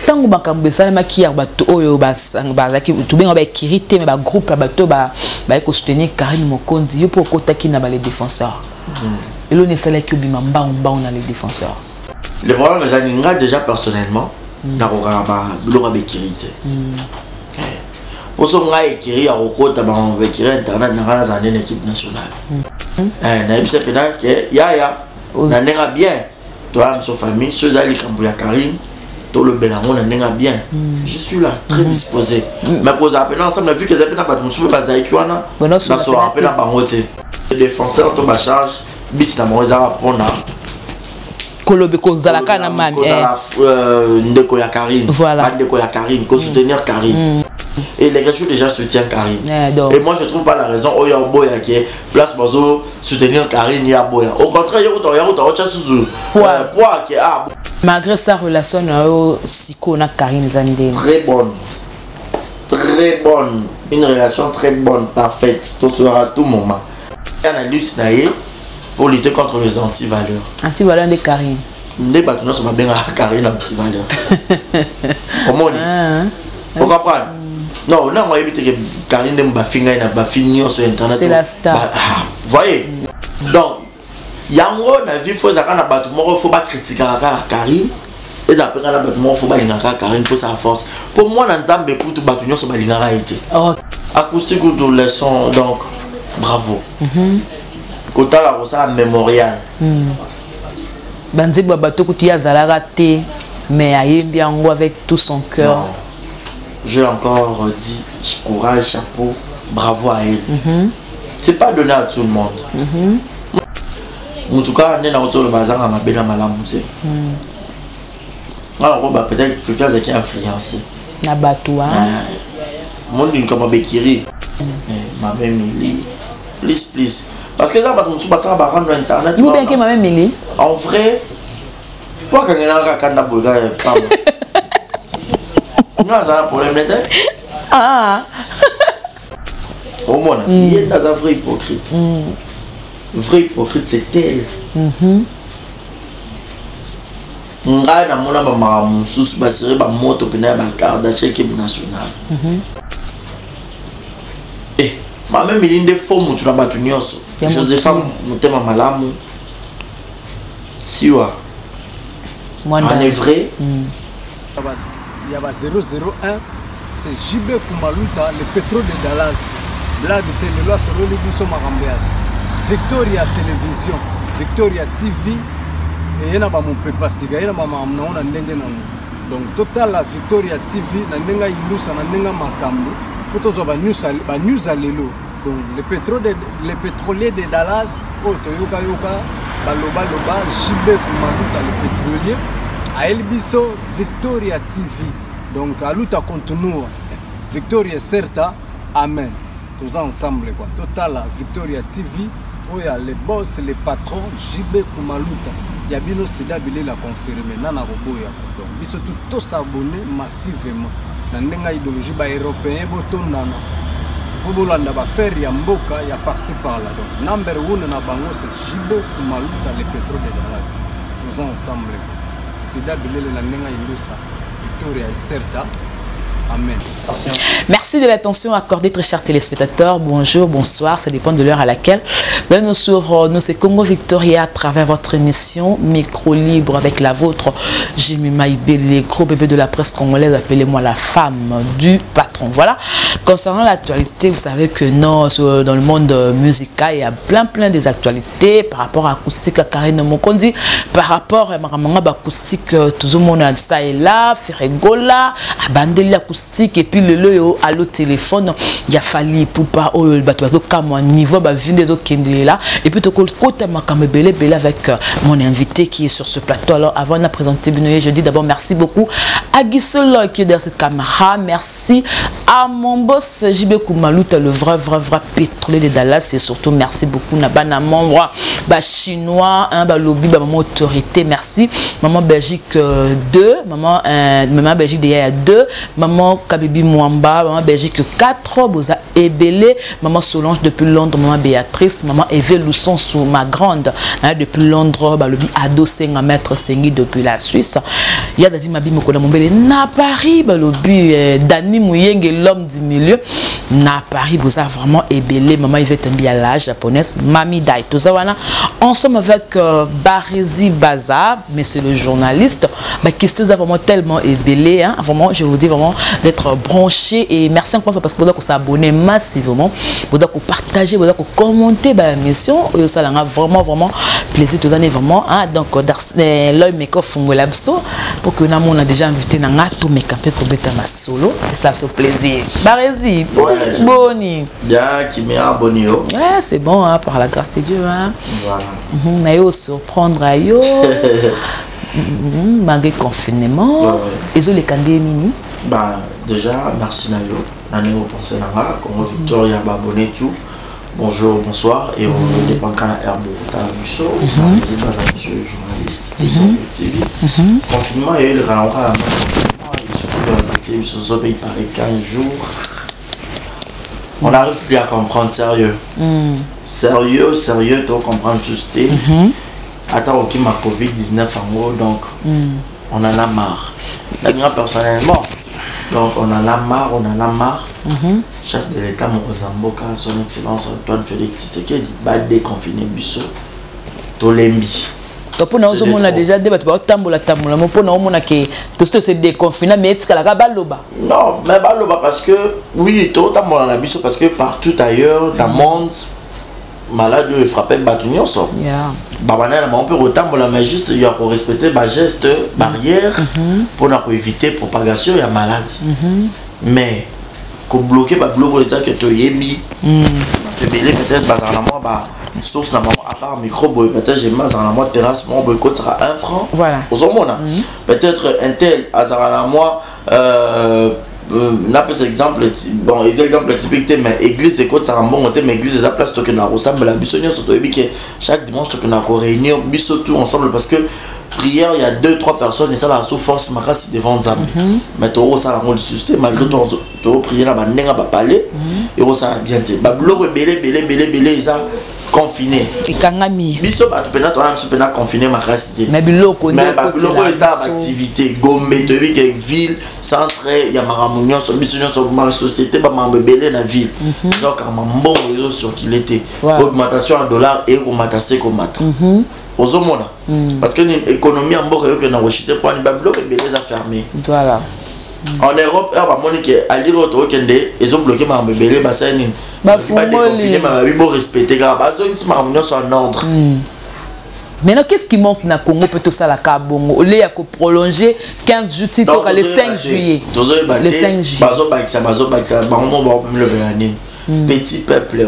Tant que bakambe salama qui a bato oyo bazaki tout bien ba kirité mais ba groupe bato ba soutenir Karine Mokonzi yo pour kota ki na ba les défenseurs. Et l'on est celle qui obima mba on a les défenseurs. Le problème c'est que déjà personnellement na rogaba bilonga be kirité. Pour son gars écrit à Rokota ba on veut écrire internet na kana za équipe nationale. Na ebise pena que ya na nenga bien. Toi am so famille ceux ali kambu ya Karine. Tout le Bélangon n'est bien. Je suis là, très disposé. Mais pour appeler ensemble, on a vu que les appels pas de monsieur Bazaïkuana. Dans son appel à Bangote. Les défenseurs de ma charge, bit na moza pona. Kolobeko Zalaka na mami. Ndeko ya Karine. Voilà. Ndeko ya Karine, ko soutenir Karine. Et les gens déjà soutiennent Karine. Et moi je trouve pas la raison où il y a un boya qui est place pour soutenir Karine, il y a boya. Au contraire, il y a autre chose. Poids qui est malgré sa relation Siko na Karine Zandé. Très bonne. Très bonne. Une relation très bonne, parfaite. Tout sera à tout moment. Il y a une lutte pour lutter contre les antivaleurs. Antivaleurs de Karine. Les bâtiments sont bien à Karine antivaleurs. Comment on dit? Vous comprenez? Non, non, moi j'évite que Karine ne m'a fini sur internet. C'est la star. Vous voyez? Donc, yango na vie faut ça na bato moko faut pas critiquer Karine et après na bato moko faut pas linga Karine pour sa force. Pour moi na nzambe kutu bato nyoso ba linga été. Acoustique de leçon donc bravo. Kota la rosa mémorial. Banzi bato kutu ya zalaka te mais ayembi yango avec tout son cœur. J'ai encore dit courage, chapeau, bravo à elle. C'est pas donné à tout le monde. En tout cas, on est dans le bazar à ma belle malamuse. Alors, peut-être que faire qui influencé. Na batoua. Mon d'une comme Bekiri. Ma mère Mili. Please. Parce que là, on se passe à rendre internet. Vous bien que ma mère Mili. En vrai, pourquoi quand on a un canard pour gagner pas? Non, ça a un problème net. Au moins, il y a un vrai hypocrite. Vrai hypocrite, c'est elle. Ngai na mona ba mamususu ba sere ba moto pena ba carte d'équipe nationale. Ma même il inde fo mutu na batu nyonso. Josepha mutema malamu. Siwa. En est vrai. Il y a 001, c'est JB Kumaluta, le pétrole de Dallas. Blague de Téléloa sur le Libiso Marambead. Victoria Télévision, Victoria TV, et il y a mon papa Siga, il y a maman na ndenge na donc total la Victoria TV na ndenga ilusa na ndenga makambo pour to ba news alelo donc le pétrolier de Dallas o toyoka baloba JB Kumaluta le pétrolier a Elbiso Victoria TV donc à luta continua Victoria certa amen tous ensemble quoi total la Victoria TV. Il y a les boss, les patrons, JB Kumaluta. Il y a bien aussi d'habiller la confirmer. Nana Roboya. Donc, ils sont tous abonnés massivement. Dans une idéologie européenne, pour Bolanda, faire Yamboka, il y a par-ci par-là. Donc, number one, c'est JB Kumaluta, les pétrole de Dallas. Tous ensemble. C'est d'habiller la Victoria et Certa. Amen. Merci de l'attention accordée, très chers téléspectateurs. Bonjour, bonsoir, ça dépend de l'heure à laquelle nous sur c'est Congo Victoria à travers votre émission Micro Libre avec la vôtre. Jimmy Maïbélé, gros bébé de la presse congolaise, appelez-moi la femme du patron. Voilà. Concernant l'actualité, vous savez que non, dans le monde musical, il y a plein des actualités par rapport à acoustique à Karine Mokonzi, par rapport à Maramanga acoustique, tout le monde a ça et là, Ferregola, à Bandeli acoustique. Et puis le allo téléphone il a fallu pour pas au bateau comme un niveau bah vu des autres qui là et puis tout côté makame belé avec mon invité qui est sur ce plateau. Alors avant de présenter Binoye, je dis d'abord merci beaucoup à Gisela qui est derrière cette caméra, merci à mon boss JB Kumaluta le vrai pétrolier de Dallas et surtout merci beaucoup Nabana membre bah chinois bah lobby bah maman autorité, merci maman Belgique 2 maman Belgique il y a 2 maman maman Kabibi Mwamba, maman Belgique 4, Boza Ebele, maman Solange depuis Londres, maman Béatrice, maman Eve Lousson sous ma grande, hein, depuis Londres, Balobi Ado Senga maître Sengi depuis la Suisse. Il y a Dadi Mabi Mokola Mombele na Paris, Balobi Dani Mouyenge l'homme du milieu na Paris, Boza vraiment Ebele, maman Yvette Mbia la japonaise, Mami Dai Tozawana. Ensemble avec Barezi Baza, mais c'est le journaliste, bah, question vraiment tellement Ebele, hein, vraiment je vous dis vraiment d'être branché et merci encore parce que vous avez s'abonner massivement, vous avez partager, vous avez commenter la mission, ça a vraiment plaisir de donner vraiment, hein, donc l'œil make-up fungo l'abso pour que nous on a déjà invité nanga tout make-up pour mettre ma solo et ça fait plaisir. Barezi, boni. Bien, qui m'est abonné. Ouais, c'est bon, hein, par la grâce de Dieu, hein. Voilà. Nayo surprendre ayo. Malgré confinement, et les candidats mini. Bah déjà merci Nayo. Nayo pensé nanga, comme Victoria abonné tout. Bonjour, bonsoir et on dépend quand la herbe ta mission. C'est pas un monsieur journaliste TV. Confinement et le renard à la main. Il se trouve dans la TV sur ce pays paraît 15 jours. On n'arrive plus à comprendre sérieux. Sérieux, tu comprends tout ce que attends, ok, ma Covid-19 en gros, donc on en a marre. Moi, personnellement, donc on en a marre. Chef de l'État, Mokozamboka, son excellence Antoine Félix Tshisekedi, va déconfiner Bissot, Tolembi. On a déjà débattu, tambola, mais pour nous, on a que tout ce c'est déconfiné, mais est-ce qu'elle a baloba? Non, mais baloba parce que, oui, tout le monde a Bissot parce que partout ailleurs, dans le monde, malade est frappé batunion so babana on peut retambola mais juste il y a pour respecter les gestes barrières pour éviter propagation ya maladie mais ko bloquer ba bloquer ça que to yebi te belé peut-être ba dans moi ba source na à part micro peut-être j'ai mas dans moi terrasse mon boycott sera 1 franc voilà aux hommes peut-être un tel azara moi n'a pas exemple bon exemple typique mais église et côté ça bon mais église la place que nous ressemble la bisogno surtout que chaque dimanche que nous réunir biso tout ensemble parce que prière il y a 2-3 personnes et ça la sous force ma race devant Zambie mais tout ça la rôle suscité malgré tout prier là banenga ba parler et ça bien te ba bloc belé ça confiné et kangami biso ba to pena to am pena confiné ma race mais biloko mais ba biloko ça activité gombe to vi que ville centre ya maramunyo so biso sur ma société ba mambelé na ville donc mambo yo sur qu'il était augmentation en dollars et augmentation comme mata aux hommes parce que l'économie en bord que na rechité pour ni ba biloko belé ça fermé voilà. En Europe, à l'île ils ont bloqué ma bébé, ils vont respecter, ils sont en ordre. Maintenant, qu'est-ce qui manque na Congo peut-être ça la Kabongo? Au lieu de prolonger 15 jours, le 5 juillet. Le 5 juillet. Petit peuple,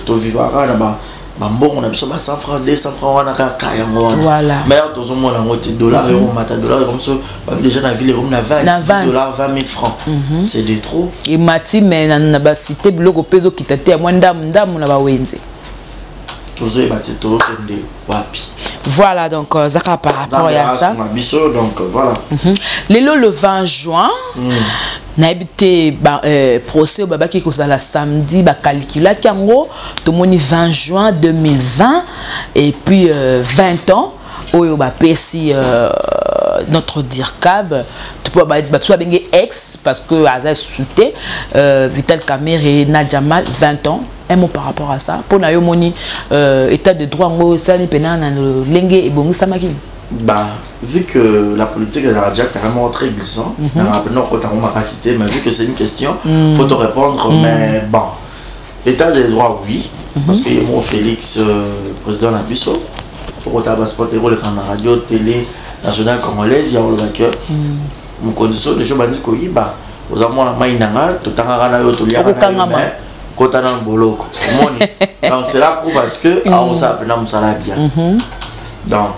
tu vivras là-bas. On a besoin de 100 francs, 200 francs, on a voilà. Mais tout le monde a $, $, comme ça, déjà dans la ville, on a $20, 20 000 francs. C'est des trop. Et Mati, mais on a cité bloc peso qui t'a moins d'âme, on a wenze. Voilà, donc, Zaka par rapport à ça. Donc, voilà. Le 20 juin, on a habité procès au baba qui est la samedi, calcula Kango, tout le monde 20 juin 2020, et puis 20 ans, où on a payé notre DIRCAB, tu peux avoir ex, parce que Aza soutien, Vital Kamer et Nadjamal, 20 ans. Un mot par rapport à ça. Pour nous, moni état de droit, ça n'est pas le lengue et bon, ça m'a dit. Bah, vu que la politique est déjà carrément très glissant, mais vu que c'est une question, il faut te répondre. Mais bon, état de droit, oui, parce que moi, Félix, président Nabiso, pour le radio, télé, nationale congolaise, il y a le cœur. Mon condition de jour, je dis que bah, aux amants la main, tout le temps, boloko donc c'est là pour parce que on s'appelle ça bien donc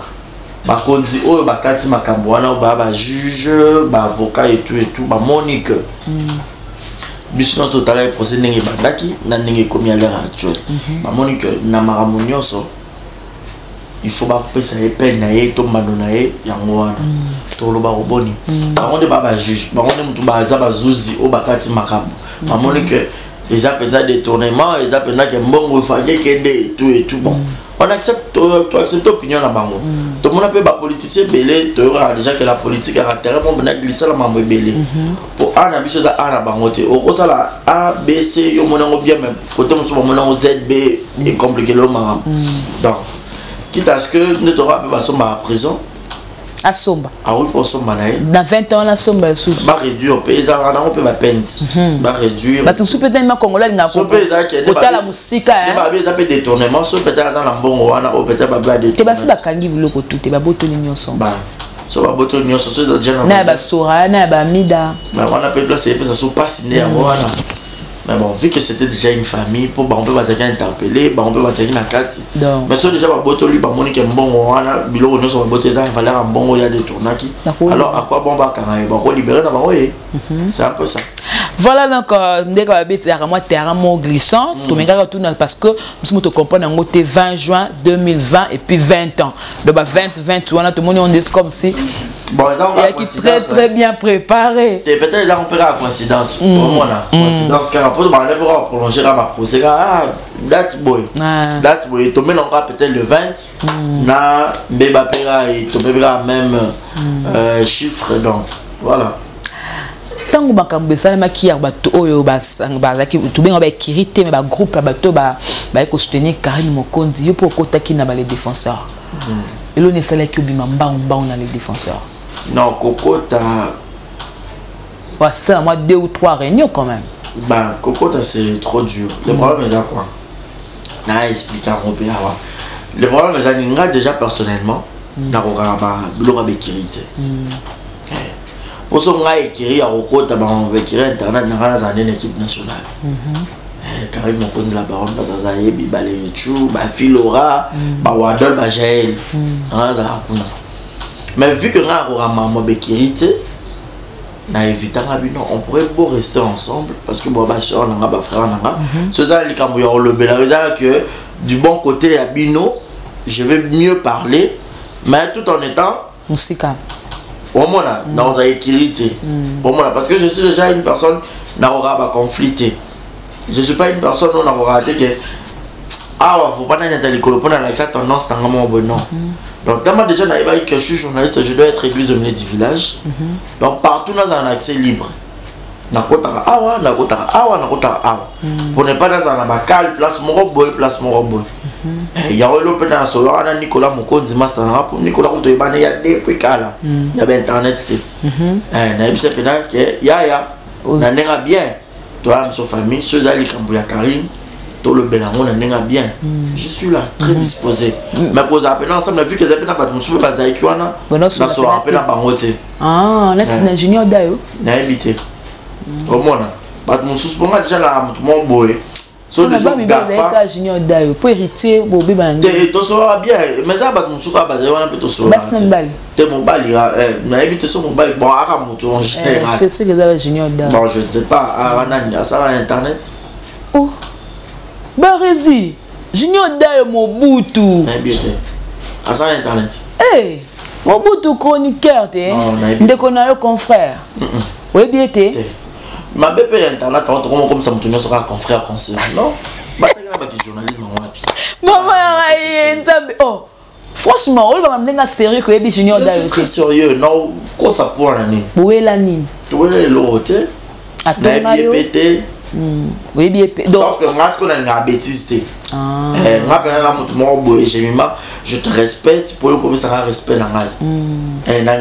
ba konzi oyo ba kati makambo wana ba juge ba avocat et tout ba Monique business total procès ndenge bandaki na ndenge komi à l'heure actuelle ba Monique na maramunyoso il faut pas ça y peine naé to mandonaé yango wana to lo ba roboni ba on de ba juge ba on mutu ba za ba zuzi o bakati makambo ba moni que les appels détournement les appels que mbongo fallait kende tout bon on accepte tu acceptes opinion na bango tout le monde peut ba politicien belé tu aura déjà que la politique a terrain bon na glisser la mambo belé pour un abiso da ana bango te o ko sala A B C yo monango bien même côté mo so monango Z B et compliqué le maram donc quitte à ce que nous t'aura pas somba à prison à somba ah oui pour somba naé dans 20 ans la somba sous ba réduire paysan on peut ba peine ba réduire ba tout peut-être ma congolais nga ko ota la musika hein ba bien ça peut détournement so peut-être dans mbongo wana o peut-être ba ba détournement te ba si ba kangi biloko tout te ba boto ni nyonso ba so ba boto ni nyonso so déjà na ba sora na ba mida ba wana peut placer ça so pas signé wana. Mais bon, vu que c'était déjà une famille, pour on peut pas interpeller, on peut pas dire na kati. Mais so déjà ba boto lui ba moni ke mbongo wana biloko no so ba boto ça valeur en mbongo ya détournaki. Alors à quoi bon ba kana ba ko libérer na bango c'est un peu ça. Voilà donc ndeko ba bête moi terrain mon glissant, tout menga tout parce que nous sommes te comprendre en 20 juin 2020 et puis 20 ans. Donc 20 on a tout le monde on dit comme si bon qui très bien préparé. Peut-être là on peut la coïncidence pour moi là. Coïncidence car pour ba va prolonger la procès that boy to mène encore peut-être le 20 na mbeba pera et to mbeba même chiffre donc voilà. Tango bakambe sala makia bato oyo bazaki tubenga ba kirité mais ba groupe bato ba ko soutenir Karim Mokonzi yo pour kotaki na ba les défenseurs et l'on est sala ki obima mbamba on a les défenseurs non kokota ouais ça moi 2 ou 3 réunions quand même bah kokota c'est trop dur le problème est quoi na expliquer on peut avoir le problème est nga déjà personnellement na rora ba biloko ba kirité Oso nga écrit à Rokota, on va écrire internet dans une équipe nationale. Karim Mokonzi la baronne Bazazaye, Bibalé Chou, Filora, Wadol, Jaël. Mais vu que nous avons maman Bekirité, on pourrait beau rester ensemble parce que bon soeur nanga frère nanga. C'est ça les cambrioleurs le bel que du bon côté à Bino, je vais mieux parler, mais tout en étant musical. Au moins dans la équité. Au moins parce que je suis déjà une personne n'aura pas conflicté. Je suis pas une personne où on a dit que faut pas n'être l'école pour n'avoir ça tendance dans mon bon non. Donc tellement déjà n'avais que je suis journaliste, je dois être église au milieu du village. Donc partout dans un accès libre. Nakota awa. Pour ne pas dans un bacal place mon boy. Il y a eu l'open dans solo ana Nicolas Mokonzi master na pour Nicolas ko to ibane ya depuis kala. Il y a internet na ibse pena que ya na nenga bien. Toi so famille, ceux ali kambu ya Karim, to le belango na nenga bien. Je suis là très disposé. Mais pour appeler ensemble vu que zapena pas musu ba zaiki wana. Na so appeler bangote. Ah, là c'est ingénieur dayo. Na éviter. Au moins pas musu pour moi déjà là mon boy. So les gens gafa junior dayo pour héritier bobi bananga to so bien mais ça ba musuka ba wana pe to so te mon bali na éviter so mon bali bon aka mutu en général c'est ce que ça junior dayo bon je ne sais pas à ça va internet oh Barézi junior dayo Mobutu bien à ça internet Mobutu chroniqueur te ndeko na yo confrère oui bien te ma bébé internet comme ça me sera confrère conseil non bah tu journalisme maman oh franchement on va m'amener sérieux que les junior d'ailleurs très sérieux non quoi ça pour l'année où est la nine où est l'autre à pété oui bien sauf que moi ce qu'on a une bêtise moi je te respecte pour que ça respect dans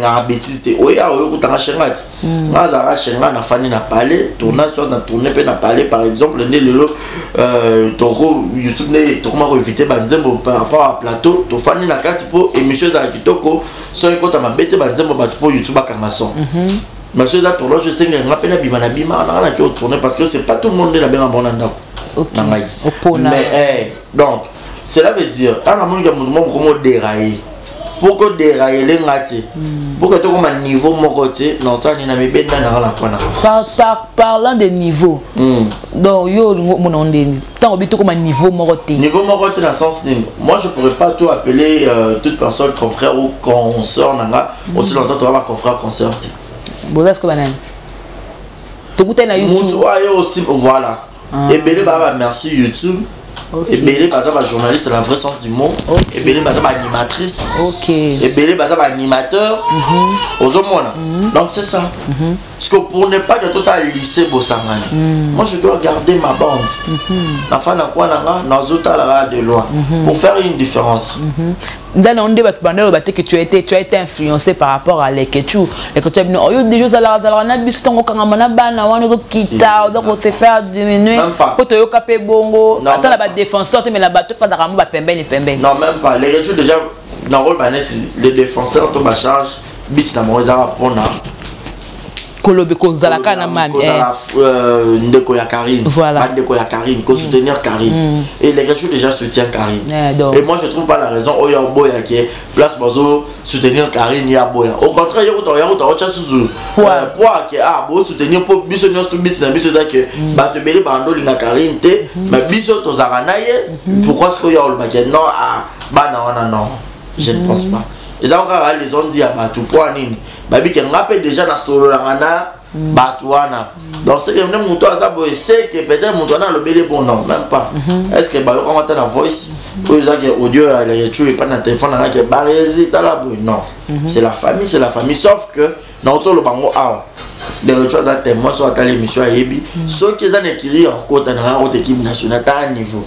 na bêtise oya kutanga shengati ngaza shenga na fani na parler tournage soit na tourner pe na parler par exemple ne lelo toko YouTube ne to comment éviter banzembo par rapport à plateau to fani na kati pour émission za kitoko so ekota mabete banzembo ba pour YouTube akanga son mais ce là tournage je sais que ngapena bima na na ki tourner parce que c'est pas tout le monde la bien bon ndako mais donc cela veut dire à la monde comme dérailler pour que dérailler les ngati pour que tu comme un niveau mon côté non ça ni na mi benda na la kona parlant de niveau donc yo mon ondeni tant obito comme un niveau mon côté dans le sens moi je pourrais pas tout appeler toute personne confrère ou consœur nanga aussi longtemps tu vas confrère consœur bon est-ce que banane tu goûter na YouTube mutu ayo aussi voilà et belé baba merci YouTube. Et Bélé Baza va journaliste dans le vrai sens du mot. Et Bélé Baza va animatrice. Et Bélé Baza va animateur. Donc c'est ça. Parce que pour ne pas que tout ça lycée Bossangani, moi je dois garder ma bande. La fin de quoi de loin pour faire une différence. Dans le débat que tu as été influencé par rapport à l'écriture. L'écriture a dit des choses à la bis ton kangamana bana wana ko kita donc on se faire diminuer pour te yokape bongo attends la défenseur mais la batte pas d'aramu ba pembe ni pembe. Non même pas l'écriture déjà dans rôle banet les défenseurs to ba charge bit na moza pona kolobe ko zalaka na mami ndeko ya Karine voilà ndeko ya Karine ko soutenir Karine et l'écriture déjà soutient Karine et moi je trouve pas la raison oya boya qui place bazo soutenir Karine ya boya au contraire ya ocha suzu poa que bo soutenir pour biso nyonso biso na biso za que ba te bele bando linga Karine te mais biso to zakana ye pourquoi est-ce que ya le baké non bana wana non je ne pense pas. Les gens les ont dit à Batou Poanine, Babi qui rappelle déjà dans Solo Langana, Batouana. Donc c'est que même Moutou Azabo sait que peut-être Moutouana le bel bon non, même pas. Est-ce que Babi quand on entend la voice, ou les gens qui audio les tuer et pas dans le téléphone, on a qui barési dans la boue. Non, c'est la famille, sauf que dans le bango ah, des retours à témoin soit à l'émission à Yebi, ceux qui ont écrit en côte dans notre équipe nationale à un niveau.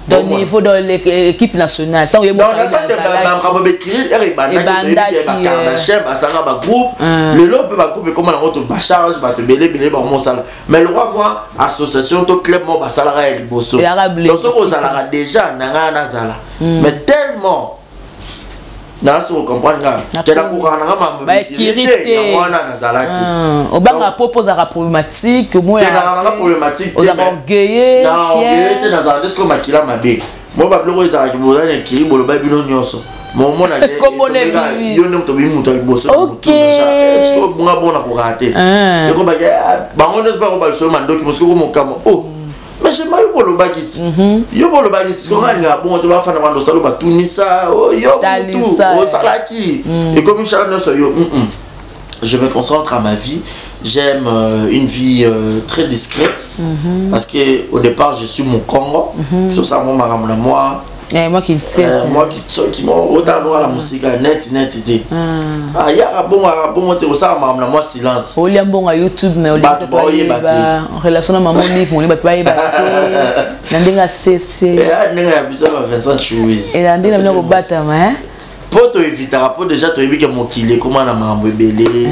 Dans le niveau de l'équipe nationale. Non, ça c'est le lot peut groupe comment on te charge, va te belé mon salaire. Mais le roi moi association to club mo ba salaire bosso. Donc ce qu'on a déjà nanga nazala. Mais tellement na so comprendre nga que la courant nga ma sécurité wana nazalati. Au banga propose à problématique moi na problématique aux orgueilleux fier na za ndesko makila mabe mo ba bloko za ki bola ne kiri bolo ba bino nyonso mo mona ke yo ne mto bi muto liboso muto na so bunga bona ko rater e ko ba ke ba ngone ba ko ba so mandoki mo sko mo kamo mais je m'ai eu pour le bagiti. Yo pour le bagiti, quand on a bon, tu vas faire un salo, bah Tunisa, yo tout, au salaki. Et comme Charles ne soit yo, je me concentre à ma vie. J'aime une vie très discrète parce que au départ je suis mon Congo. Sur ça mon maram moi. Moi qui moi qui m'a autant à la musique net idée. Ah ya bon te ça maram moi silence. Au liam bon à YouTube mais au liam pas relation à maman livre on est pas nandinga cc nandinga biso Vincent Chouiz et nandinga na ko bata mais pour te éviter pour déjà te éviter que mon kilé comment na mambo belé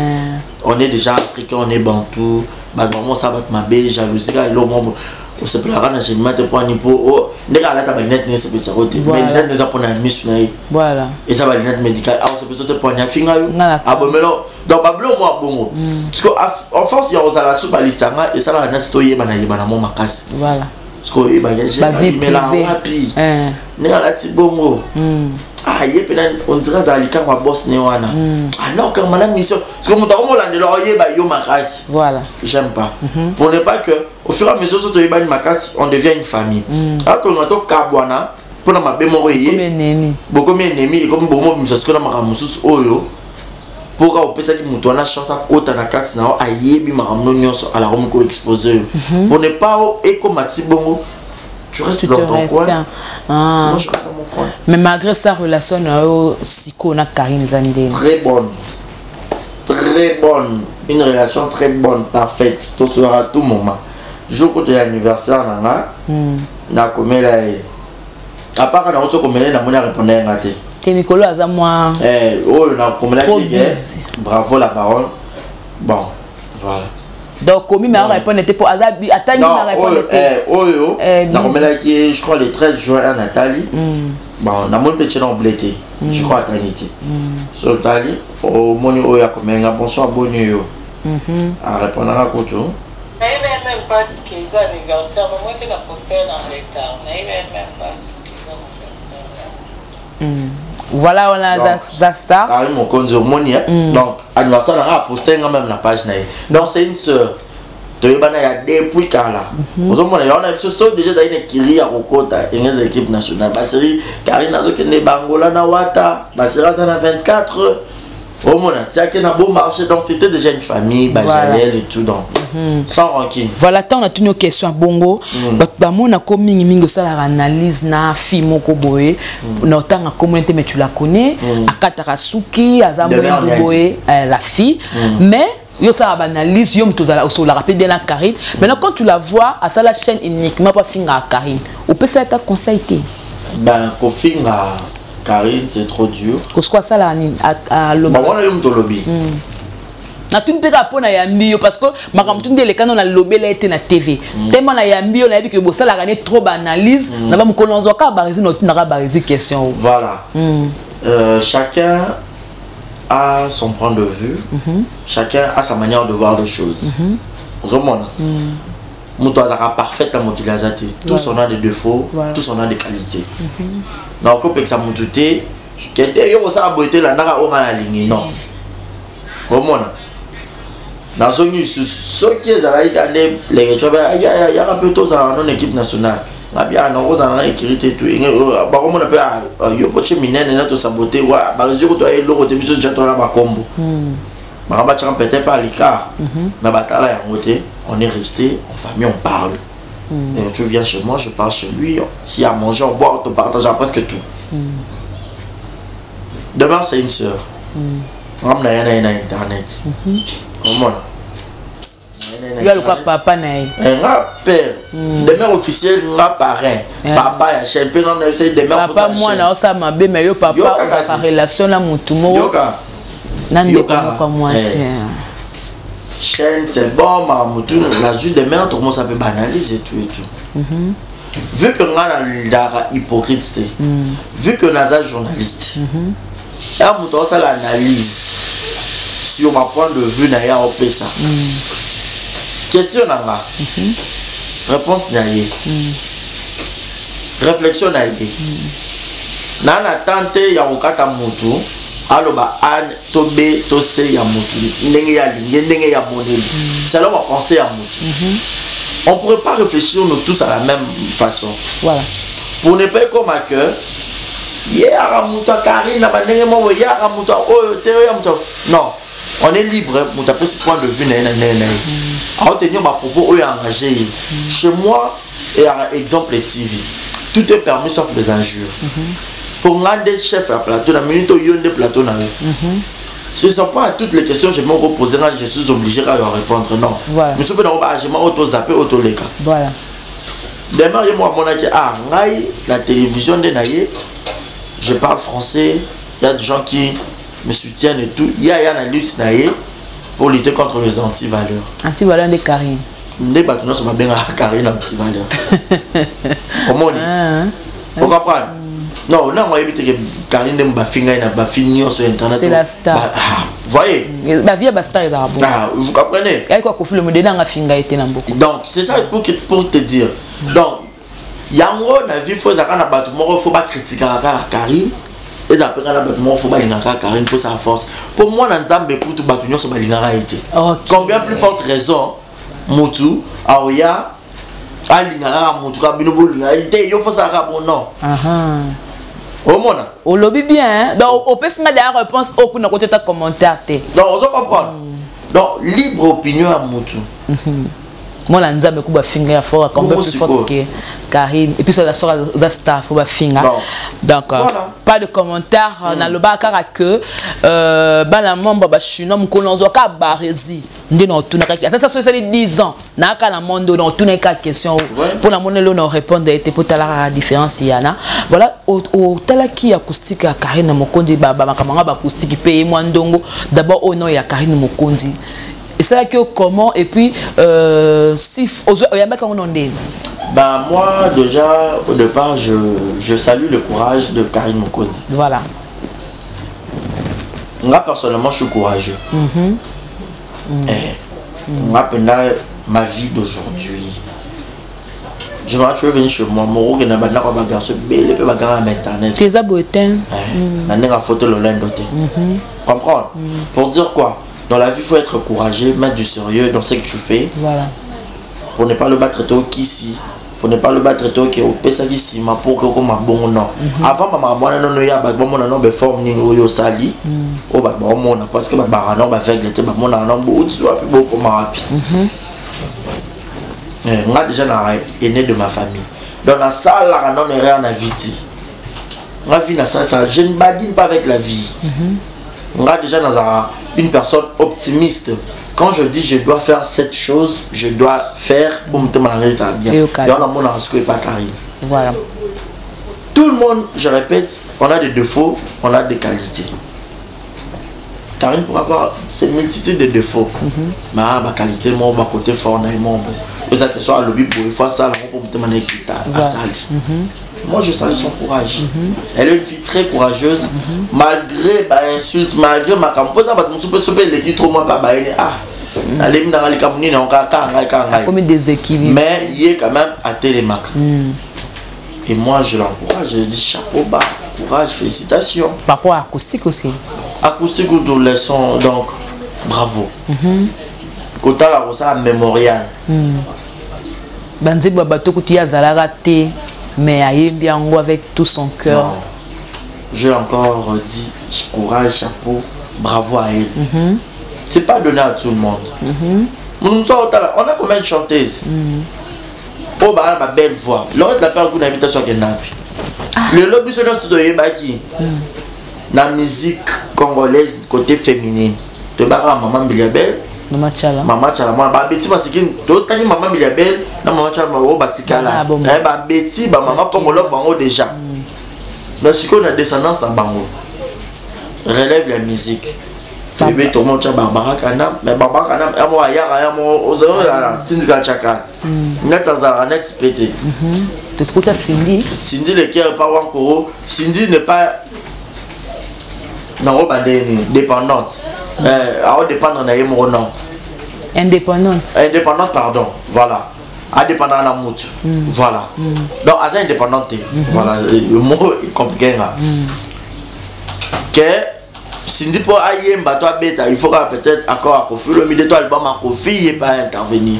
on est déjà africain on est bantou bah maman ça va ma belle jalousie là le monde on se plaira dans une mate pour ni pour n'est qu'à la table net n'est pas ça côté mais net n'est pas pour la mission voilà et ça va net médical ah on se peut sauter pour ni finga yo ah bon mais là donc bablo moi bon parce que en France il y a aux ala soupe alisanga et ça là net to yeba na mon makasi voilà parce que il bagage mais là rapi n'est à la tibongo ah on dirait que Alika va boss ne wana ah non quand madame mission parce que muta ko lande lo yeba yo makasi voilà j'aime pas pour ne pas que au fur et à mesure que yeba makasi on devient une famille alors que on to kabwana pour na mabe moko yé beaucoup ennemi et comme bomo mission que na makamusu oyo pour ka opesa ki mutu na chance à kota na kati na ayebi makamu nyonso ala ko ko exposer pour ne pas ekomati bongo tu restes dans ton coin. Moi je reste dans mon coin. Mais malgré sa relation Siko na Karine Zandé. Très bonne. Très bonne. Une relation très bonne, parfaite. Tout sera à tout moment. Jour de l'anniversaire nana. Na komela e. À part quand on se komela na mona répondre ngate. Te mikolo aza moi. Na komela ki bravo la baronne. Bon, voilà. Donc, comme il m'a répondu, pour Azabi, attends, il m'a répondu. Je crois le 13 juin à Nathalie. Bon, on a mon petit nom blété. Je crois à Taniti. Sur Nathalie, au moni oya comme bonsoir, bon nuit. À répondre à la couture. Je ne même pas qu'ils ont anniversaire, mais moi qui l'ai posté en retard. Je ne même pas qu'ils ont anniversaire. Voilà, on a ça. Karine Mokonzi Omoni. Donc, anniversaire, on a posté même la page. Donc, c'est une sœur. Il y a depuis Kala. On a déjà écrit à Rokota, une équipe nationale. Ma série, Karine Nazokene Bangola Nawata, ma série en a 24. Au moins, c'est un beau marché. Donc, c'était déjà une famille, Bajalel et tout. Donc, sans rancune. Voilà, tant on a toutes nos questions à Bongo. On a comme mingi ça la analyse na film Koboé. On a autant la communauté, mais tu la connais. Akatarasuki, Azamboé Koboé, la fille. Mais yo ça analyse yo mtozala au la rappelle bien la Karine. Maintenant quand tu la vois à ça la chaîne uniquement pas finga à Karine. Ou peut ça être conseil té. Ben ko finga Karine c'est trop dur. Parce quoi ça là à le bon on a yo mtolobi. Na tu peux pas na yambi parce que makam tu ndele kana na lobé la été na TV. Tellement na yambi on a dit que bo ça la gagner trop analyse na ba mkolonzo ka barizi no tu na ka barizi question. Voilà. Chacun a son point de vue, chacun a sa manière de voir les choses. Tous parfait la motivation, tous on a des défauts, tous on a des qualités. Donc on peut ça montouter, que yo ça beauté la nara on a la ligne non. Comment dans ce qui est à les il y a un peu tous dans une équipe nationale. Bien non vous en écrit tout bah comment on peut yo poche minene na to saboter wa ba zero to elo ko te biso jato na ba combo ba ba tcham peut-être pas l'écart na batala ya ngote on est resté en famille on parle et tu viens chez moi je parle chez lui s'il y a à manger on boit on partage presque tout demain c'est une sœur on a na internet comment il y a le papa naï un père des mères officielles un parrain papa ya champion on essaie des mères papa moi na ça ma bé mais yo papa sa relation na mutumo nande comme moi chaîne c'est bon ma mutu la juste des mères tout le monde ça peut banaliser tout et tout vu que on a la hypocrite vu que on a journaliste et à mutu ça l'analyse sur ma point de vue na ya op ça question nanga réponse naïe réflexion naïe nana tante ya okata mutu aloba an tobe tose ya mutu ndenge ya linge ndenge ya modèle c'est là on va penser à mutu on pourrait pas réfléchir nous tous à la même façon voilà pour ne pas comme à cœur ya mutu Karine na ndenge mo ya mutu o te ya mutu non on est libre pour taper ce point de vue à tenir ma propos engagé chez moi et à exemple TV tout est permis sauf les injures pour un des chefs à plateau la minute où il y a des plateaux ce ne sont pas à toutes les questions que je me reposer je suis obligé à leur répondre non mais ce que je m'ai auto-zappé auto-léka voilà demain moi mon la télévision de Naye je parle français il y a des gens qui me soutiennent et tout. Il y a une lutte pour lutter contre les anti-valeurs. Anti-valeurs de Karine. Les bâtons sont bien à Karine anti-valeurs. Comment on dit? Vous comprenez? Non, non, moi, je dis que Karine n'a pas fini sur Internet. C'est la star. Vous voyez? La vie est star. Vous comprenez? Donc, c'est ça pour te dire. Donc, il y a un vie, il faut pas critiquer Karine. Et après quand il faut pas Karine pour sa force pour moi dans Nzambe écoute batunyo so balingara été combien plus forte raison mutu aoya alingara mutu ka bino bolingara été yo faut ça bon non au mona au lobby bien donc au peut se mettre la réponse au pour côté ta commentaire té donc on se comprend donc libre opinion à mutu moi la Nzambe kuba finger fort comme plus fort que Karine et puis ça sort la star faut ba finger donc pas de commentaire na le ba kara que ba la membre ba chino mkolonzo ka barezi ndi na tuna ka ça c'est 10 ans na ka la monde dans tuna ka question pour la monnaie là répondre était pour la différence yana voilà au talaki acoustique à Karine Mokonzi baba makamanga ba acoustique paye moi ndongo d'abord au nom ya Karine Mokonzi et c'est là que comment et puis si bah moi déjà au départ je salue le courage de Karine Mokonzi. Voilà. Moi personnellement je suis courageux. Moi pendant ma vie d'aujourd'hui Je vais tu veux venir chez moi, mon qui n'a pas de garçon, il peut pas internet. Tes abonnés. On a photo le lundi. Comprendre? Pour dire quoi? Dans la vie, il faut être courageux, mettre du sérieux dans ce que tu fais. Voilà. Pour ne pas le battre au ici. Pour ne pas le battre qui est au pesa d'ici, ma pour que comme un bon nom. Avant, ma maman non y a pas bon nom de forme ni au sali. Au bas bon nom parce que ma barano va faire que mon nom beaucoup soit plus beau comme rapide. Moi déjà né de ma famille. Dans la salle là non est rien à vite. Ma vie na ça je ne badine pas avec la vie. Moi déjà dans une personne optimiste. Quand je dis je dois faire cette chose, je dois faire pour me demander ça bien. Et on a mon arsco et pas carré. Voilà. Tout le monde, je répète, on a des défauts, on a des qualités. Karine pour avoir ces multitudes de défauts. Mais ma qualité, mon côté fort, on a mon bon. Et ça que soit à lobby pour une fois ça, pour me demander qui t'a sali. Moi je salue son courage. Elle est une fille très courageuse, malgré ma insulte, malgré ma campagne. Comme des équilibres. Mais il est quand même à Télémac. Et moi je l'encourage, je dis chapeau bas, courage, félicitations. Par rapport à acoustique aussi. Acoustique ou de leçon, donc bravo. Quand la rosa mémorial. Bandit Babato Kouti Azala T. Mais bien avec tout son cœur. J'ai encore dit courage, chapeau, bravo à elle. C'est pas donné à tout le monde. On a combien de chanteuses? Oh, bah, ma belle voix. L'autre la peur d'une invitation à Kenapi. Le lobby se lance tout de Yébaki. La musique congolaise côté féminine. Tu barres maman Biliabel. Maman Tchala. Maman Tchala. Maman Betty, parce que d'autres maman Biliabel. Maman Tchala, maman Batikala. Maman Betty, maman Congolo Bango déjà. Mais ce qu'on a descendance dans Bango. Relève la musique. Tu veux tout le monde Barbara Kanam. Mais Barbara Kanam, elle m'a dit Tinska Chaka. Net as un expédié. Tu trouves Cindy? Cindy le cœur pas encore. Cindy n'est pas. Non, dépendante. Alors dépendre de mon nom. Indépendante. Indépendante, pardon. Voilà. Indépendante à la mouture. Voilà. Donc, à indépendante. Voilà. Le mot est compliqué. Que Cindy pour aïe bateau bêta, il faudra peut-être encore à Kofi. Le milieu de l'album à Kofi et pas intervenir.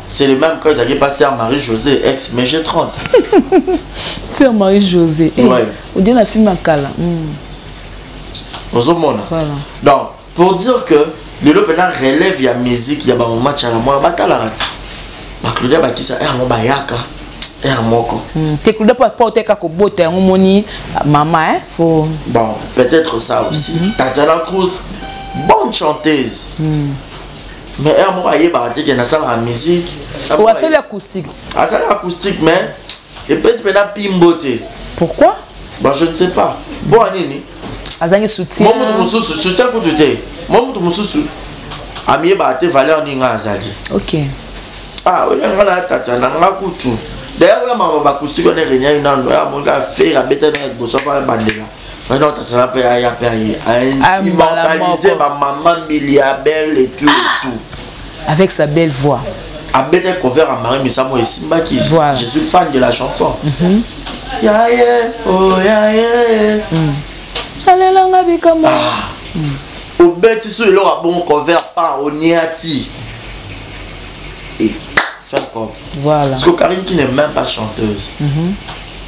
C'est le même cas qui est passé à Marie-Josée, ex-Mégé 30. C'est à Marie-Josée. Ouais. On dit la fille Makala. Voilà. Donc, pour dire que le Lopena relève la musique, il y a un match à la moelle, ma Claudia Bakisa est mon bayaka. Et un moko. Tu Claudia pas porter kako bote un moni maman faut. Bon, peut-être ça aussi. Tatiana Cruz, bonne chanteuse. Mais elle m'a dit que qui est dans la musique. Ou à celle acoustique. À celle acoustique, mais et puis c'est pas pimboté. Pourquoi? Bon, je ne sais pas. Bon, Anini. Azangi soutien. Mon soutien pour tout est. Mon sous. Ami Baté valeur ni ngazali. Ok. Ah, oui, on a Tatiana Ngakutu. D'ailleurs, maman acoustique on est réuni une an, mon gars fait la bête avec bosso pas bandela. Maintenant Tatiana peut y immortaliser ma maman Miliabel et tout et tout. Avec sa belle voix. A bête cover à Marie Misamo et Simba qui. Voilà. Je suis fan de la chanson. Ya oh ya Salelanga bikamo. Au bête sur le bon cover pas au niati. Et faire comme. Voilà. Parce que Karine qui n'est même pas chanteuse.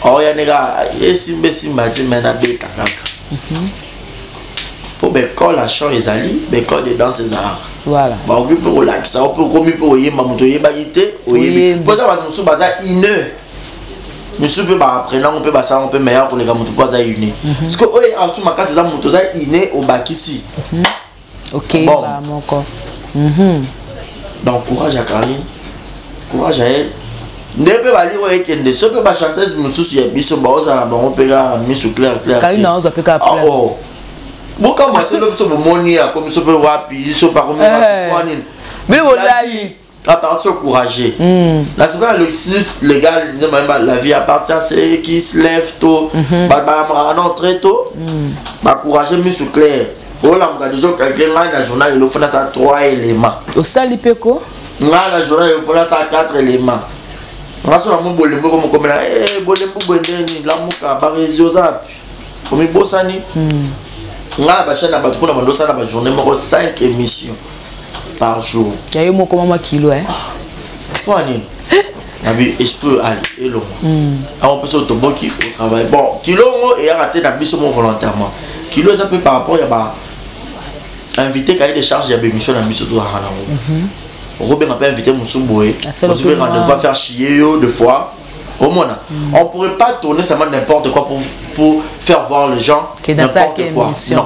Oh ya nega et Simba dit mais na bête kaka. Pour l'école à chant et ali, l'école de danse et arts. Voilà. Bah on peut relaxer, on peut commis pour y mamuto y bagité, oui. Pour ça nous sommes basés inné. Nous sommes pas apprenant, on peut passer on peut meilleur pour les gars muto pas inné. Parce que oi en tout ma cas c'est ça muto ça inné au bakisi. OK, bon. Bah mon corps. Donc courage à Karine. Courage à elle. Ne peut pas lire avec elle, ne peut pas chanter mususu ya biso ba oza ba on peut ga misu clair. Karine na oza peut ka place. Pourquoi moi je ne sais pas moni comme ça peut rapide, ça pas comme mais à partir courageux. Là c'est pas le légal, la vie appartient à ceux qui se lèvent tôt, non très tôt. Bah courageux mais sous clair. Oh là on a déjà quelqu'un dans la journal il faut ça 3 éléments. Au salipeko? Dans la journal il faut ça 4 éléments. ngaso na mo bolembo ko mo komela bolembo bwendeni la muka ba réseau za komi bosani ngala ba chaîne ba tukuna bandosa na ba journée moko 5 émissions par jour ya yo moko mama kilo Fani nabi esprit aller et long on peut se toboki au travail bon kilo ngo et raté na biso mo volontairement kilo ça peut par rapport ya ba invité cahier de charge ya émission na biso to hana Robin a pas invité Moussoumboé. On va faire chier deux fois. On ne pourrait pas tourner seulement n'importe quoi pour faire voir les gens n'importe quoi. Non.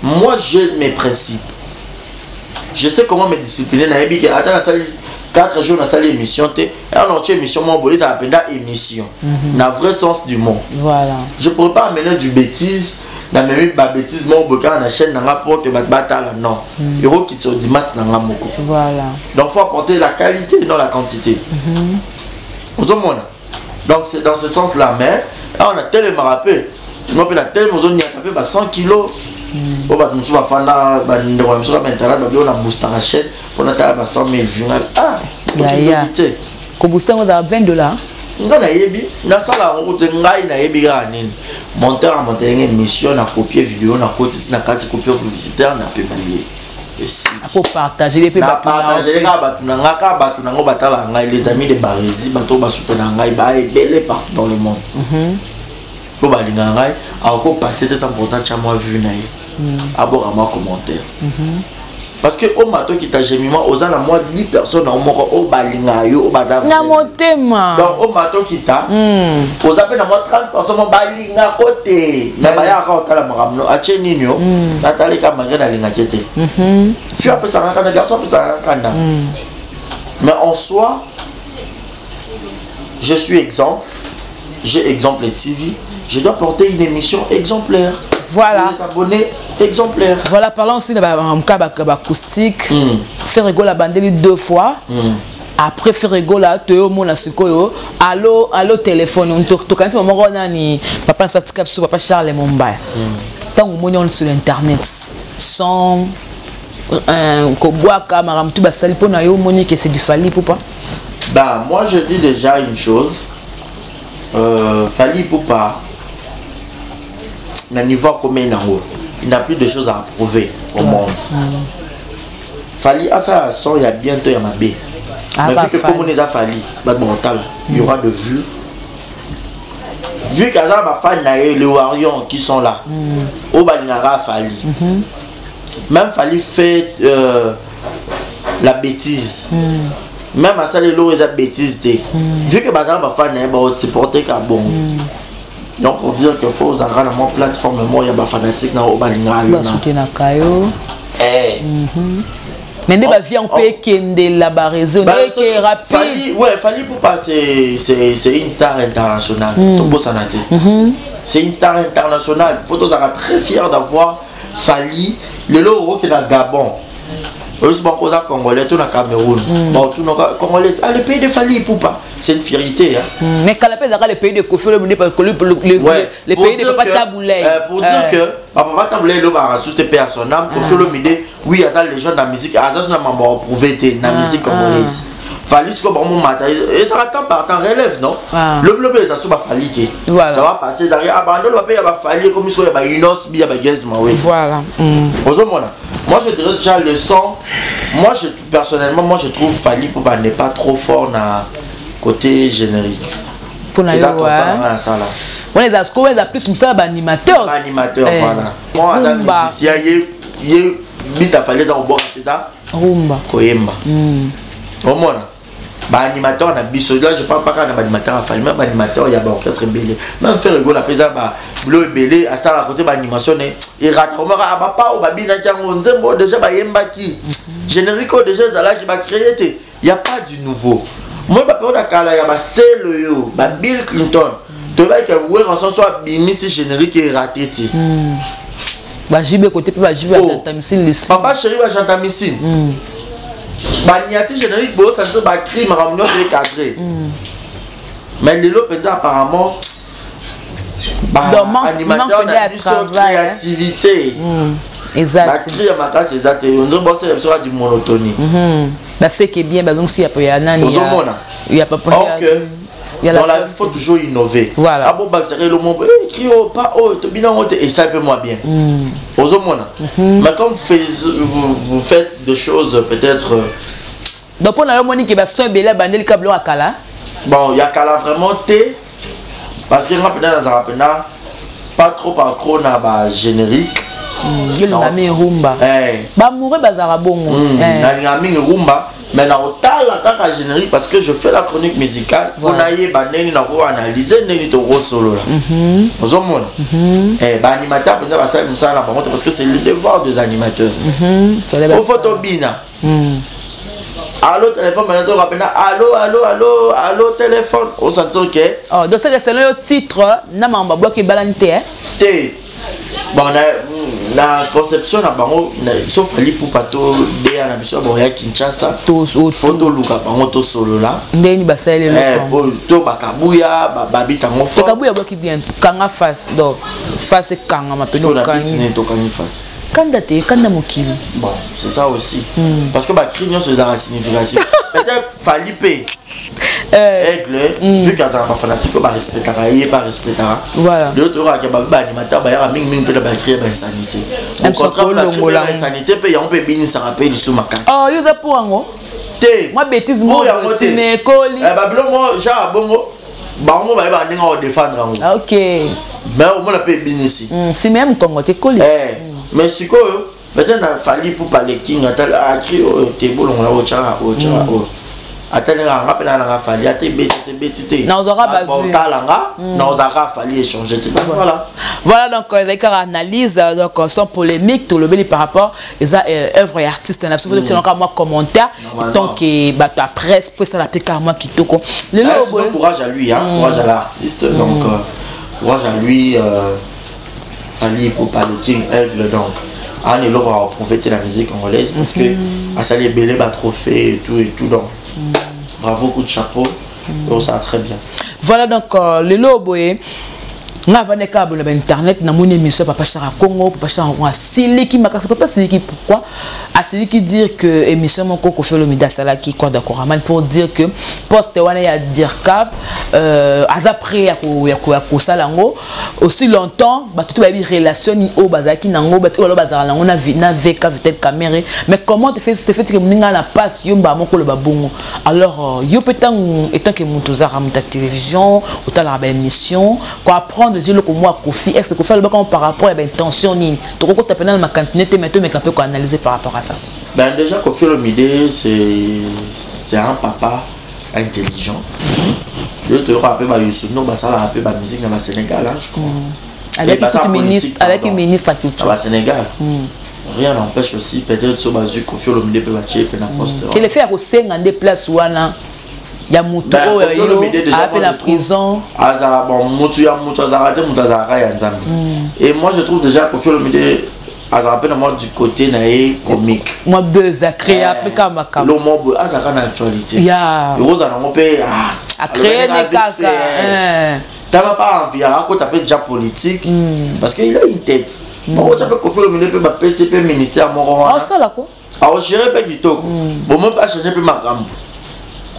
Moi, j'ai mes principes. Je sais comment me discipliner. Attends, la salle 4 jours dans la salle émission. Et on a une émission, moi, ça appelle émission. Dans le vrai sens du mot. Voilà. Je ne pourrais pas amener du bêtise. Na même ba bêtise mo boka na chaîne na rapport que batala non euro qui te dit mat na ngamoko voilà donc faut apporter la qualité non la quantité vous mona donc c'est dans ce sens là mais là on a tellement rappelé on peut la tellement on y a tapé 100 kilos on va nous va fana ba ndeko sur internet ba on a booster la chaîne pour ta 100 000 vues qualité ko booster on a $20 nga na yebi na sala ngo te ngai na yebi ga nini monteur a monté une émission na copier vidéo na côté na carte copier publicitaire na publier et si faut partager les partager les gars batu na ngo batala ngai les amis de Barési bato ba soutenir ngai ba belé partout dans le monde ko ba linga ngai a ko passer sans pourtant chama vu na ye abora moi commentaire parce que au mato qui t'a gémiment aux ana moi 10 personnes au moko au balinga yo au bazar na motema donc au mato qui t'a aux appelle na moi 30 personnes au balinga côté na baya ka otala makamno a cheninyo na tali ka mangena linga kete tu appelles ça kana garçon appelle ça kana mais en soi je suis exemple j'ai exemple les TV je dois porter une émission exemplaire. Voilà. Les abonnés exemplaires. Voilà, parlons aussi de l'acoustique. Faire rigoler la bandeli 2 fois. Après faire rigoler, tu es au monde à ce que allo téléphone. On te quand c'est moment ni papa soit cap sur papa Charles Mumbai. Tant on monte sur internet sans ko bois caméra tu vas salir pour na yo moni que c'est du fali pour pas. Bah moi je dis déjà une chose. Fali pour pas. Niveau commun il n'a plus de choses à prouver au monde. Fali à ça il y a bientôt ya mabé. Mais vu que comme on les a Fali, il y aura de vues. Vu qu'à ça ma fan les Warriors qui sont là. Au balinara Fali. Même Fali fait la bêtise. Même à ça les lots ils a bêtise vu que bazar ma fan est supporter qu'à bon. Donc pour dire qu'il faut avoir la mon plateforme moi il y a des fanatiques dans au balinga yo na kayo mais ne ba vie on peut kende la Barési on est que rapide Fali pour pas c'est une star internationale Tobo Sanati c'est une star internationale faut tous être très fier d'avoir Fali le lot qui est dans Gabon aussi bon cause congolais tout dans Cameroun bon tout dans congolais le pays de Fali pour pas c'est une fierté mais quand le pays de Kofi le pays de Papa Taboulay pour dire que Papa Taboulay le va sous pays à son âme Kofi le midi oui il y a les gens de la musique à ça n'a pas prouvé la musique congolaise Fali ce que bon mon matin et temps par temps relève non le ça se va Fali ça va passer derrière abandon va payer va Fali comme il y a une os bien voilà moi je dirais déjà le son moi personnellement moi je trouve Fali pour n'est pas trop fort dans côté générique pour la on les a score les a plus ça animateur voilà moi un musicien il bita Fali za obo teta rumba koyemba au moins animateur na biso là je parle pas quand animateur à Fali même animateur il y a orchestre belé même faire rigoler pesa ba bleu belé à ça à côté animation et rate on va pas au babina tiango nzembo déjà ba yemba ki générique déjà ça là qui va créer il y a pas du nouveau moi ba peur dakala ya ba selo yo ba Bill Clinton de ba que ouais en soit bimi si générique est raté ti ba jibe côté ba jibe à Chantamissine les papa chéri ba Chantamissine ba niati générique bo ça se ba crime ramno de cadré mais les lots apparemment animateur n'a plus son créativité exact ba cri ya makasi exact on dit bon c'est ça du monotonie bah c'est que bien bah donc si y a nani il y a pas dans la vie, il faut toujours innover. Voilà. Abo Bakzare le mot, crio pas oh, to bien et ça peut moi bien. Mais comme vous faites des choses peut-être. Donc pour la monique qui va se bela bandel câble à Kala. Bon, il y a Kala vraiment té parce que on peut dans Zarapena pas trop accro na ba générique. Il a mis rumba. Ba mourir bazara bongo. Na ngami rumba. Mais dans la tata générique parce que je fais la chronique musicale on a eu baneni na ko analyser neni to solo là ozomona ba animateur peut pas ça na parce que c'est le devoir des animateurs au photo bina allo téléphone maintenant on rappelle allo téléphone on s'entend que oh donc c'est le titre na mamba bloqué balanté bon la conception na bango sauf fali pour pato de na biso bon ya Kinshasa photo luka bango to solo là ndeni basale le to bakabuya babita ngo fo bakabuya boki bien kanga face donc face kanga mapeno kangi to kangi face kanda mokili bon c'est ça aussi parce que ba crignon c'est dans la signification peut-être fali pe aigle vu qu'il y a pas fanatique ba respectera et pas respectera voilà l'autre aura que ba animateur ba ya ming pe ba créer ba insanité au contraire la insanité pe ya on peut bien ça rappelle sous ma casse oh yo za pour ngo té moi bêtise moi c'est mes colis ba blongo ja bongo ba mo ba ndinga o défendre ngo OK mais au moins la pe bien ici si même Congo te colis mais si quoi peut-être na fali pour parler king atal a cri te bolongo la o chara attendez on rappelle la fali ate beti na ozora ba vu talanga na ozara fali échanger voilà donc avec analyse donc sans polémique tout le bel par rapport aux œuvres et artistes na faut que tu moi commentaire tant que ba ta presse pour ça la peka moi qui toko le courage à lui courage à l'artiste donc courage à lui fali pour parler king aigle donc on est là pour profiter de la musique congolaise parce que à ça les belé ba trophée et tout donc bravo, coup de chapeau, ça va très bien. Voilà donc le loboé. Nga vane câble na internet na mon émission papa Chara Congo papa Chara Sili qui m'a papa Sili qui pourquoi à Sili qui dire que émission mon coco fait le mida sala qui quoi d'accord man pour dire que poste wana ya dire cap après ya ko salango aussi longtemps ba tout ba relation ni au bazaki nango ba tout lo bazala nango na VK peut-être caméra mais comment tu fais c'est fait que mninga na passe yo ba moko le babongo alors yo peut-être étant que mutuza ramta télévision ou ta la émission quoi apprendre le comme moi Kofi est-ce que faire le par rapport à l'intention ni tu recours ta pénal ma cantine mais un peu analyser par rapport à ça ben déjà Kofi Olomide c'est un papa intelligent je te rappelle bah Youssouno bah ça la rappelle bah musique dans le Sénégal je crois avec un ministre au Sénégal rien n'empêche aussi peut-être sur base Kofi Olomide peut battre peut n'importe qu'il le fait au Sénégal des places où ya mutu à la prison azara bon mutu ya mutu azara te mutu azara ya nzambe et moi je trouve déjà que Kofi Olomide azara pe na moi du côté na comique moi buzz a créé après comme le mot azara na actualité ya rosa na mopé a créé les caca t'as pas envie à côté après déjà politique parce qu'il a une tête bon tu peux Kofi Olomide peut ba PCP ministère moko ah ça là quoi ah gérer pe kitoko bon même pas changer pe makambo.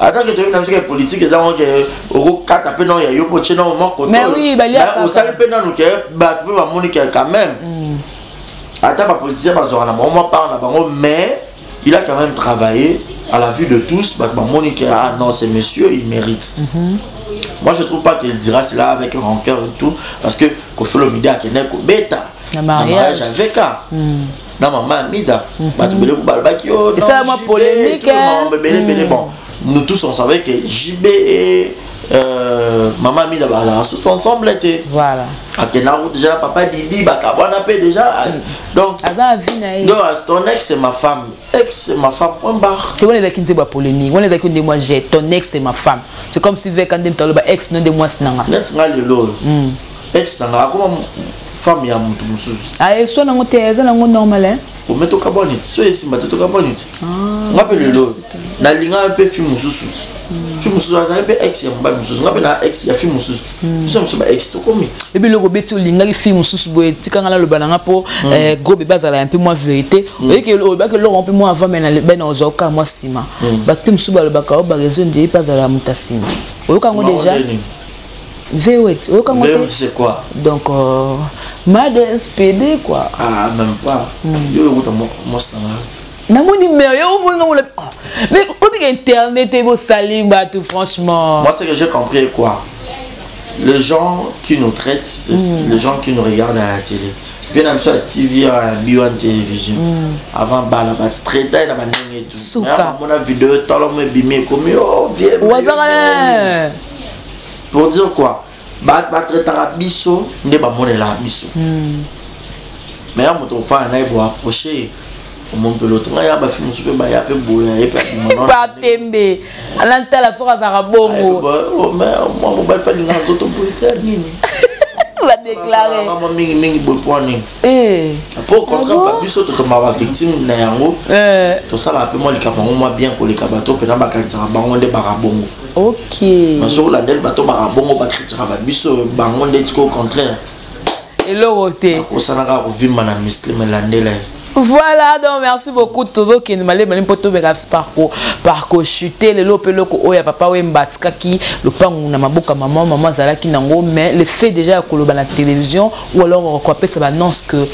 Attends que tu aies une musique politique, ils ont que 4 appels non, il y a eu pour non mon côté. Mais oui, bah il y a. Au salut pénal nous que bah tu peux pas moniquer quand même. Attends pas politicien parce qu'on a vraiment pas mais il a quand même travaillé à la vue de tous. Bah moniquer ah non c'est monsieur il mérite. Moi je trouve pas qu'il dira cela avec rancœur et tout parce que Kofi Olomide a qu'un bêta. Un mariage avec ça. Non maman Mida. Bah tu peux le balba qui oh. Et ça moi polémique. Bon. Nous tous on savait que JB et maman Mida sont ensemble était. Voilà. À Kenaro déjà papa Didi Bakabwana paix déjà. Donc ton ex c'est ma femme. Ex c'est ma femme point barre. Tu vois les qui disent polémique. On les qui disent moi j'ai ton ex c'est ma femme. C'est comme si quand tu me ex non de moi snanga. Next ngal le ex nanga comment femme ya mutu mususu. Ah et soit nango te ça nango normal hein. au mettre au cabonite so ici bato to cabonite ngapele lo na linga un peu film mususu film mususu na pe ex ya mba mususu ngapela ex ya film mususu so mususu ba ex to commit et puis le robeti linga ki film mususu boye tikanga la loba nga po gros bébé azala un peu moins vérité et que le ba que le un peu moins avant mais na le ben ozoka moi sima ba pe mususu ba loba ka ba raison de pas azala mutasima oyoka ngo déjà V8, c'est quoi? Donc, Mad SPD quoi. Ah, même pas. Yo, moi, c'est na mon numéro, mais comment internet est vos salimba tout franchement. Moi, c'est que j'ai compris quoi. Les gens qui nous traitent, c'est les gens qui nous regardent à la télé. Viens à la TV, à Bio Télévision. Avant, bah, là, traiter la manière et tout. Mon vidéo, talon me bimé comme oh, viens. Pour dire quoi? Bah traiter à biso, n'est pas mon la biso. Mais à mon enfant, on a beau approcher. Mon peloton, il y a pas film super, il y a peu bouillant, il y a pas tembe. À l'antenne, la soirée à Rabongo. Oh, mais moi, mon bel pas d'une autre bouillie. Va déclarer. Maman, mingi boipoani. Pour contre, biso, tu tombes victime na yango. Tout ça, là, peu moi, les camarades, moi bien pour les cabatos, puis dans ma cantina, bangon de barabongo. Ok. Mais sur la del bateau barabongo, bacritura, biso, bangon de tout au contraire. Et l'autre. Ça n'a pas vu ma muscle, mais la nelle. Voilà, donc merci beaucoup tout qui nous m'a dit poto parcours chuter le lope loko oya papa we mbatika ki le pangu na maboka maman zala ki nango mais le fait déjà koloba na télévision ou alors quoi peut ça annonce que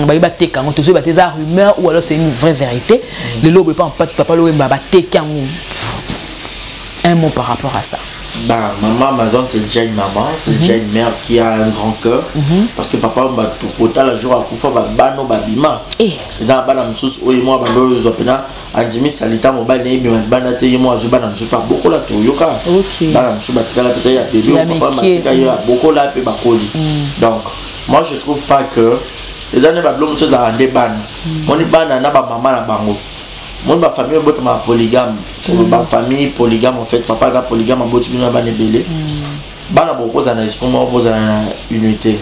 ba teka on toujours ba des rumeurs ou alors c'est une vraie vérité le lope pas papa le mba ba teka un mot par rapport à ça. Bah, maman Amazon c'est déjà une maman, c'est déjà une mère qui a un grand cœur. Parce que papa m'a tout côté le jour à Koufa bano babima. Et dans bana msous oye moi bando zopena andimi salita mobile ne bima bana te moi zo bana msous pas beaucoup la toyoka. OK. Bana msous batika la peut-être ya bébé papa matika ya beaucoup la pe bakoli. Donc moi je trouve pas que les années bablo msous za ande bana. Moni bana na ba maman na bango. Moi ma famille botte ma polygame ma famille polygame en fait papa a polygame en botte bino ba nebele bana boko za na espoir boza na unité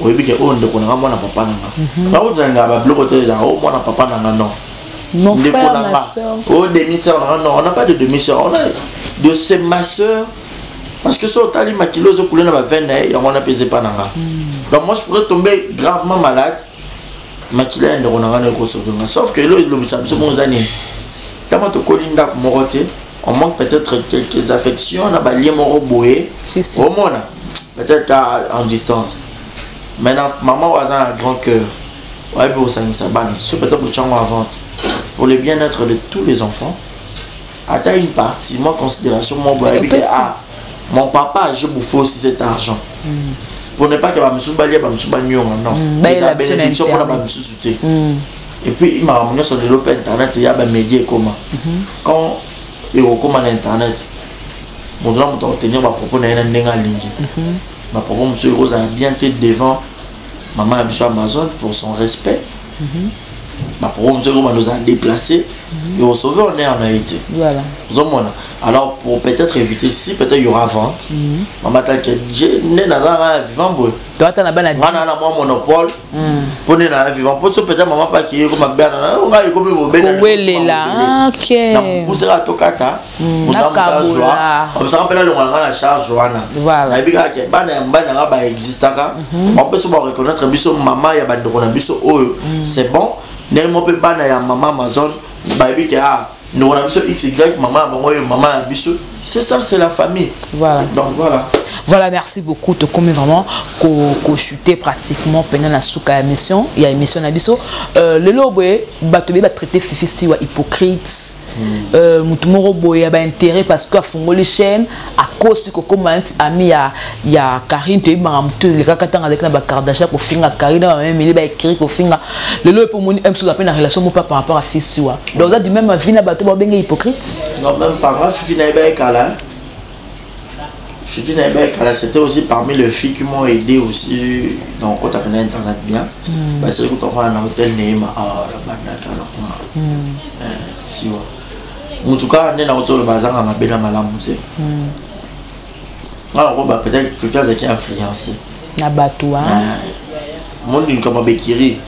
oui bi ke on de kona mwana papa nanga ba boza nga ba bloco te za o mwana papa nanga non mon frère ma soeur oh demi-sœur non on n'a pas de demi-sœur on a de c'est ma soeur parce que so tali ma kilo zo coulé na ba 20 et on a pesé pas nanga donc moi je pourrais tomber gravement malade mais qu'il a un sauf que là il a bon années quand on te colinda moroté on manque peut-être quelques affections on a balié moro boé au moins peut-être en distance maintenant maman a un grand cœur ouais pour ça c'est peut-être pour change en vente pour le bien-être de tous les enfants à une partie moi considération mon mon papa je bouffe aussi cet argent pour ne pas que je me balie non la bénédiction pour la souté et puis il m'a ramené sur le internet il y a des médias comment quand il recommande internet mon doigt me tenir ma propos na ligne ma propos monsieur Rose a bien été devant maman a Amazon pour son respect ma propos monsieur Rose nous a déplacé et au sauveur on est en Haïti voilà alors pour peut-être éviter si peut-être il y aura vente maman t'a que j'ai né dans un vivant boy toi t'as la banane on a la monopole pour né dans un vivant pour ça peut-être maman pas qui comme bien on va comme vous ben là OK donc vous serez à tokata on ça rappelle le on a la charge joana voilà na bika ke bana ba existaka on peut se reconnaître biso maman ya bande kona biso oyo c'est bon né mo pe bana ya maman Amazon ba bika nous on a besoin XY maman maman c'est ça c'est la famille voilà donc voilà merci beaucoup te comme vraiment ko chuter pratiquement pendant la souka émission il y a émission na biso le loboé bato ba traiter fifi si wa hypocrite mutumoro boya ba intérêt parce que afungo les chaînes à cause que comme ami ya Karine te ba mutu le kakatanga avec na ba Kardashian ko finga Karine ba même il ba écrit ko finga le lobo pour mon aime sous la peine en relation pas par rapport à fifi si wa donc ça du même vie na bato ba benga hypocrite non même pas grave fifi na ba kala Fifi Naïbek, c'était aussi parmi les filles qui m'ont aidé aussi dans quand on a internet bien. Parce que quand on va à un hôtel Neema, la bande si en tout cas, on est dans le bazar à ma belle malamouze. Alors peut-être Fifi a été influencé. La bateau mon une comme Bekiri.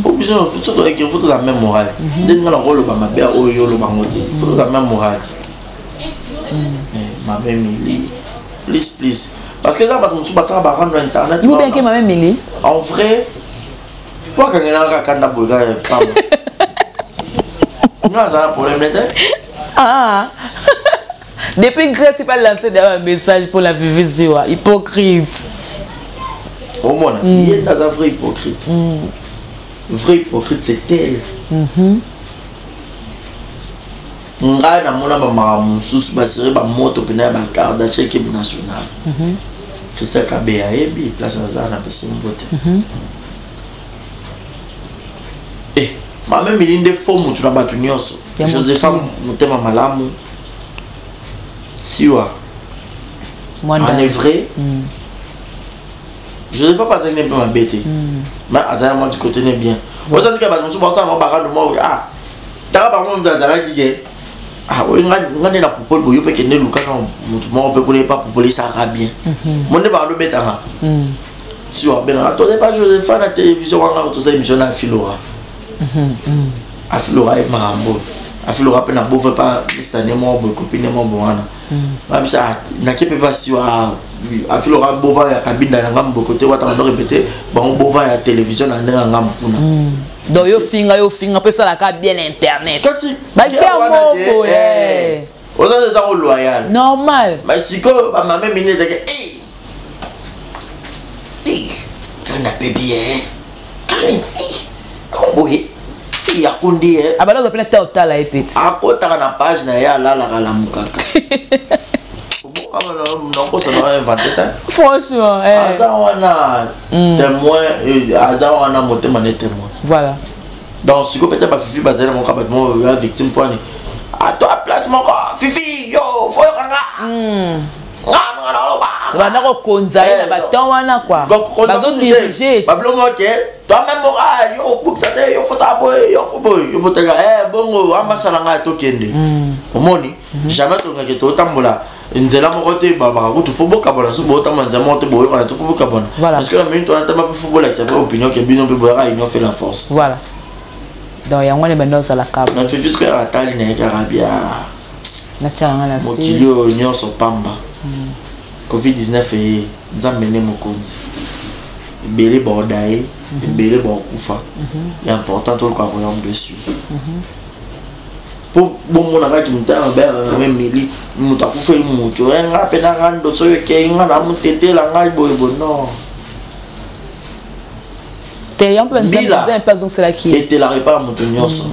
Faut plus on faut la même morale. Dès que on rôle ba mabia oyo lo bangote. Faut la même morale. Ma même Mili. Please. Parce que là, on va ça rendre internet. Il faut bien que ma même Mili. En vrai, pourquoi quand on a un candidat pour gagner pas? Non, ça a un problème. Ah. Depuis que c'est pas lancé un message pour la VVC, hypocrite. Au moins, il y a un vrai hypocrite. Vrai hypocrite, c'est elle. Nga na mona ba mususu basire ba moto pena ba carte chez équipe nationale. Christian Kabea ebi place za na pesi mbote. Ma même ilinde fomu tuna batu nyonso. Josepha mutema malamu. Siwa. En est vrai. Josepha pas un peu ma bête. Mais azana moi du côté n'est bien. Vous savez que ba mususu ba ça mo ba rando mo Tara par contre dans la qui oui, on est là pour boyo pe kende luka na mutu mo pe ko pas pour les ça bien. Mon ne ba lo betanga. Si on ben attendez pas Josepha na télévision on a tout ça émission na Filora. Afilora et Marambo. Afilora pe na bo fait pas cette année mo bo copine mo bo wana. Même ça na ke pe pas si wa Afilora bo va ya cabine na ngam bo côté wa ta no répéter bon bo va ya télévision na ngam kuna. Donc yo finga peut ça la carte bien internet. Kasi ba bien mo on a des gens loyal. Normal. Mais si ko ba ma même minute que quand na bébé Komboye ya kundi ah bah là on appelle total la épite ah kota na page na ya la mukaka non ko ça n'a inventé franchement azawana témoin azawana motema ne témoin voilà donc si ko peut-être ba fifi bazela mon complètement la victime point à toi place mon fifi yo faut kanga bana ko konza na baton wana quoi bazo diriger bablo moke toi même moral yo buksate yo fota boy yo botega bongo amasala nga to kende omoni jamais to ngake to tambola nzela moko te baba ko to foboka bona so bota manza monte boy kana to foboka bona parce que la minute on a tellement football avec sa opinion que bino pe boya union fait la force voilà donc ya ngone bendo sala kaba na fifi ko atali na karabia na changa na si motilio nyonso pamba Covid-19 et nzamene mokonzi belé bordaé belé bokufa il est important tout le royaume dessus pour bon mon avec une terre même mili mutakufa mucho nga pena rando so ke nga na mutete la nga boy non t'es un peu un pas donc c'est là qui était la répare mutonyoso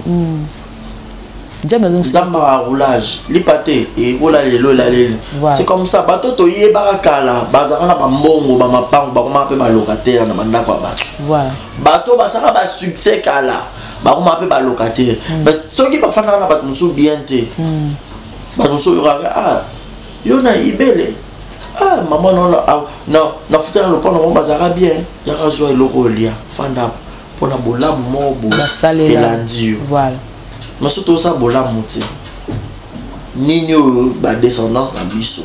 Zamba roulage, lipate et roula les c'est comme ça, bateau to yé barakala, bazarana ba mbongo, ba mapango, ba comment appeler ba locataire na manda kwa bateau. Voilà. Bateau basara ba succès kala, ba comment appeler ba locataire. Mais ceux qui ba fana na bateau musu bien te. Ba musu yora yona ibele. Ah maman non futa le pont no bazara bien. Ya razo eloko lia, fanda pona bolamu mobo. Et lundi. Voilà. Mais surtout ça bola monter nini ba descendance na biso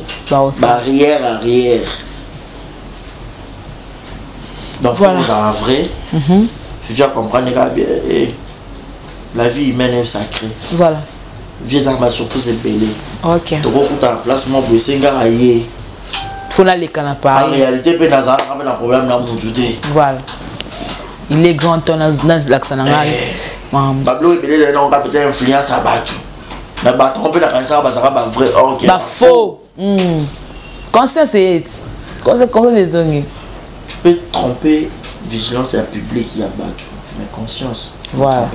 barrière arrière donc voilà. Faut en vrai il faut comprendre que la vie humaine est sacrée voilà vieux armes surprise est belle ok donc on a placement pour senga aye faut aller canapa en réalité pe nazana avec un problème na mujute voilà il est grand ton l'accent Bablo il a peut-être influence à Batu. Mais Batu on peut la cancer ba vrai OK. Ba faux. Conseil c'est conseil des ongles. Tu peux te tromper vigilance à public il y a Batu mais conscience. Voilà.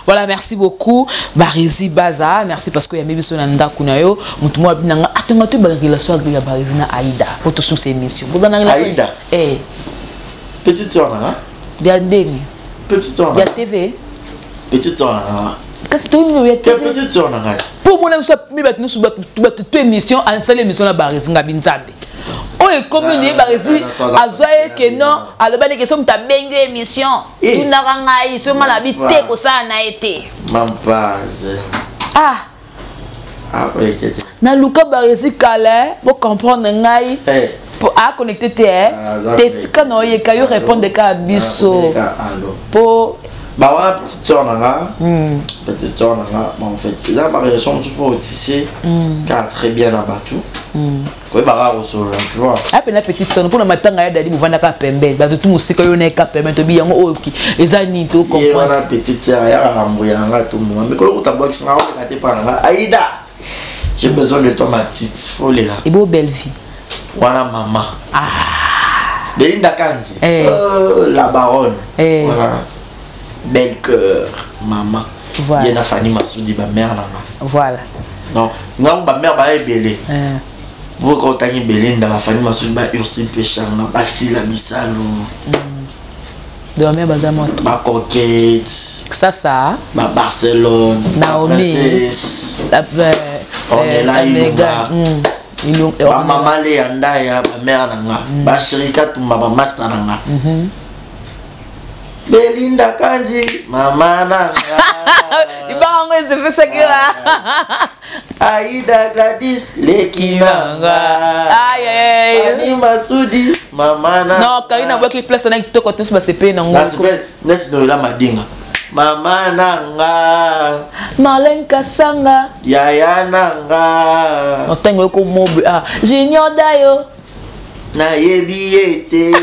Voilà, merci beaucoup. Barizi Baza, merci parce que y a même son anda kunayo, mutu mo binanga atonga to ba relation avec la Barizi na Aïda. Pour tout ces émissions. Pour dans la Aïda. Petite soeur là. Diadeni. Petite soeur. Il y a TV. Petite soeur là. Qu'est-ce que tu veux dire? Petite soeur là. Pour moi, je suis toute émission, en seule émission la Barizi Ngabinzabe. On est communié Barizi, à Zoé que non, à la que sommes ta belle émission. Tu n'as rien eu, seulement la vie que ça a été. Mam pas. Ah. Ah, oui, na luka Barizi kale pour comprendre ngai à connecter tika no yeka yo répondre ka biso pour bah ouais petite soeur nanga en fait ils ont marié son tout faut tisser car très bien à Batu quoi bah au sol tu vois après la petite soeur pour le matin ya dadi buvanda ka pembe ba tout musika yo na ka pembe to biyango oki ezani to comprendre la petite soeur ya ramboyanga tout monde mais quand tu boxe nga on kate pa nga Aïda j'ai besoin de toi ma petite faut les là et beau belle vie voilà maman Belinda Kanzi la baronne voilà bel cœur maman voilà il y a Fanny Massoudi ma mère là voilà non non ma mère ba ebele vous quand t'as Belinda la Fanny Massoudi ba Ursi Péchana ba Sila Bisalo dormir bazamo ba Coquette ça ba Barcelone Naomi on est là ba maman le anda ya ba mère nanga ba Shirika Tumba ba master nanga Belinda Kanzi mama nanga ibango se fait ça Aïda Gladys Lekinanga aïe Fanny Massoudi mama nanga non Karina voit que place na kitoko tout ça c'est pe na ngoko next no la madinga mama nanga Marlène Kasanga yaya nanga otango ko mobu Junior Dayo na yebi ete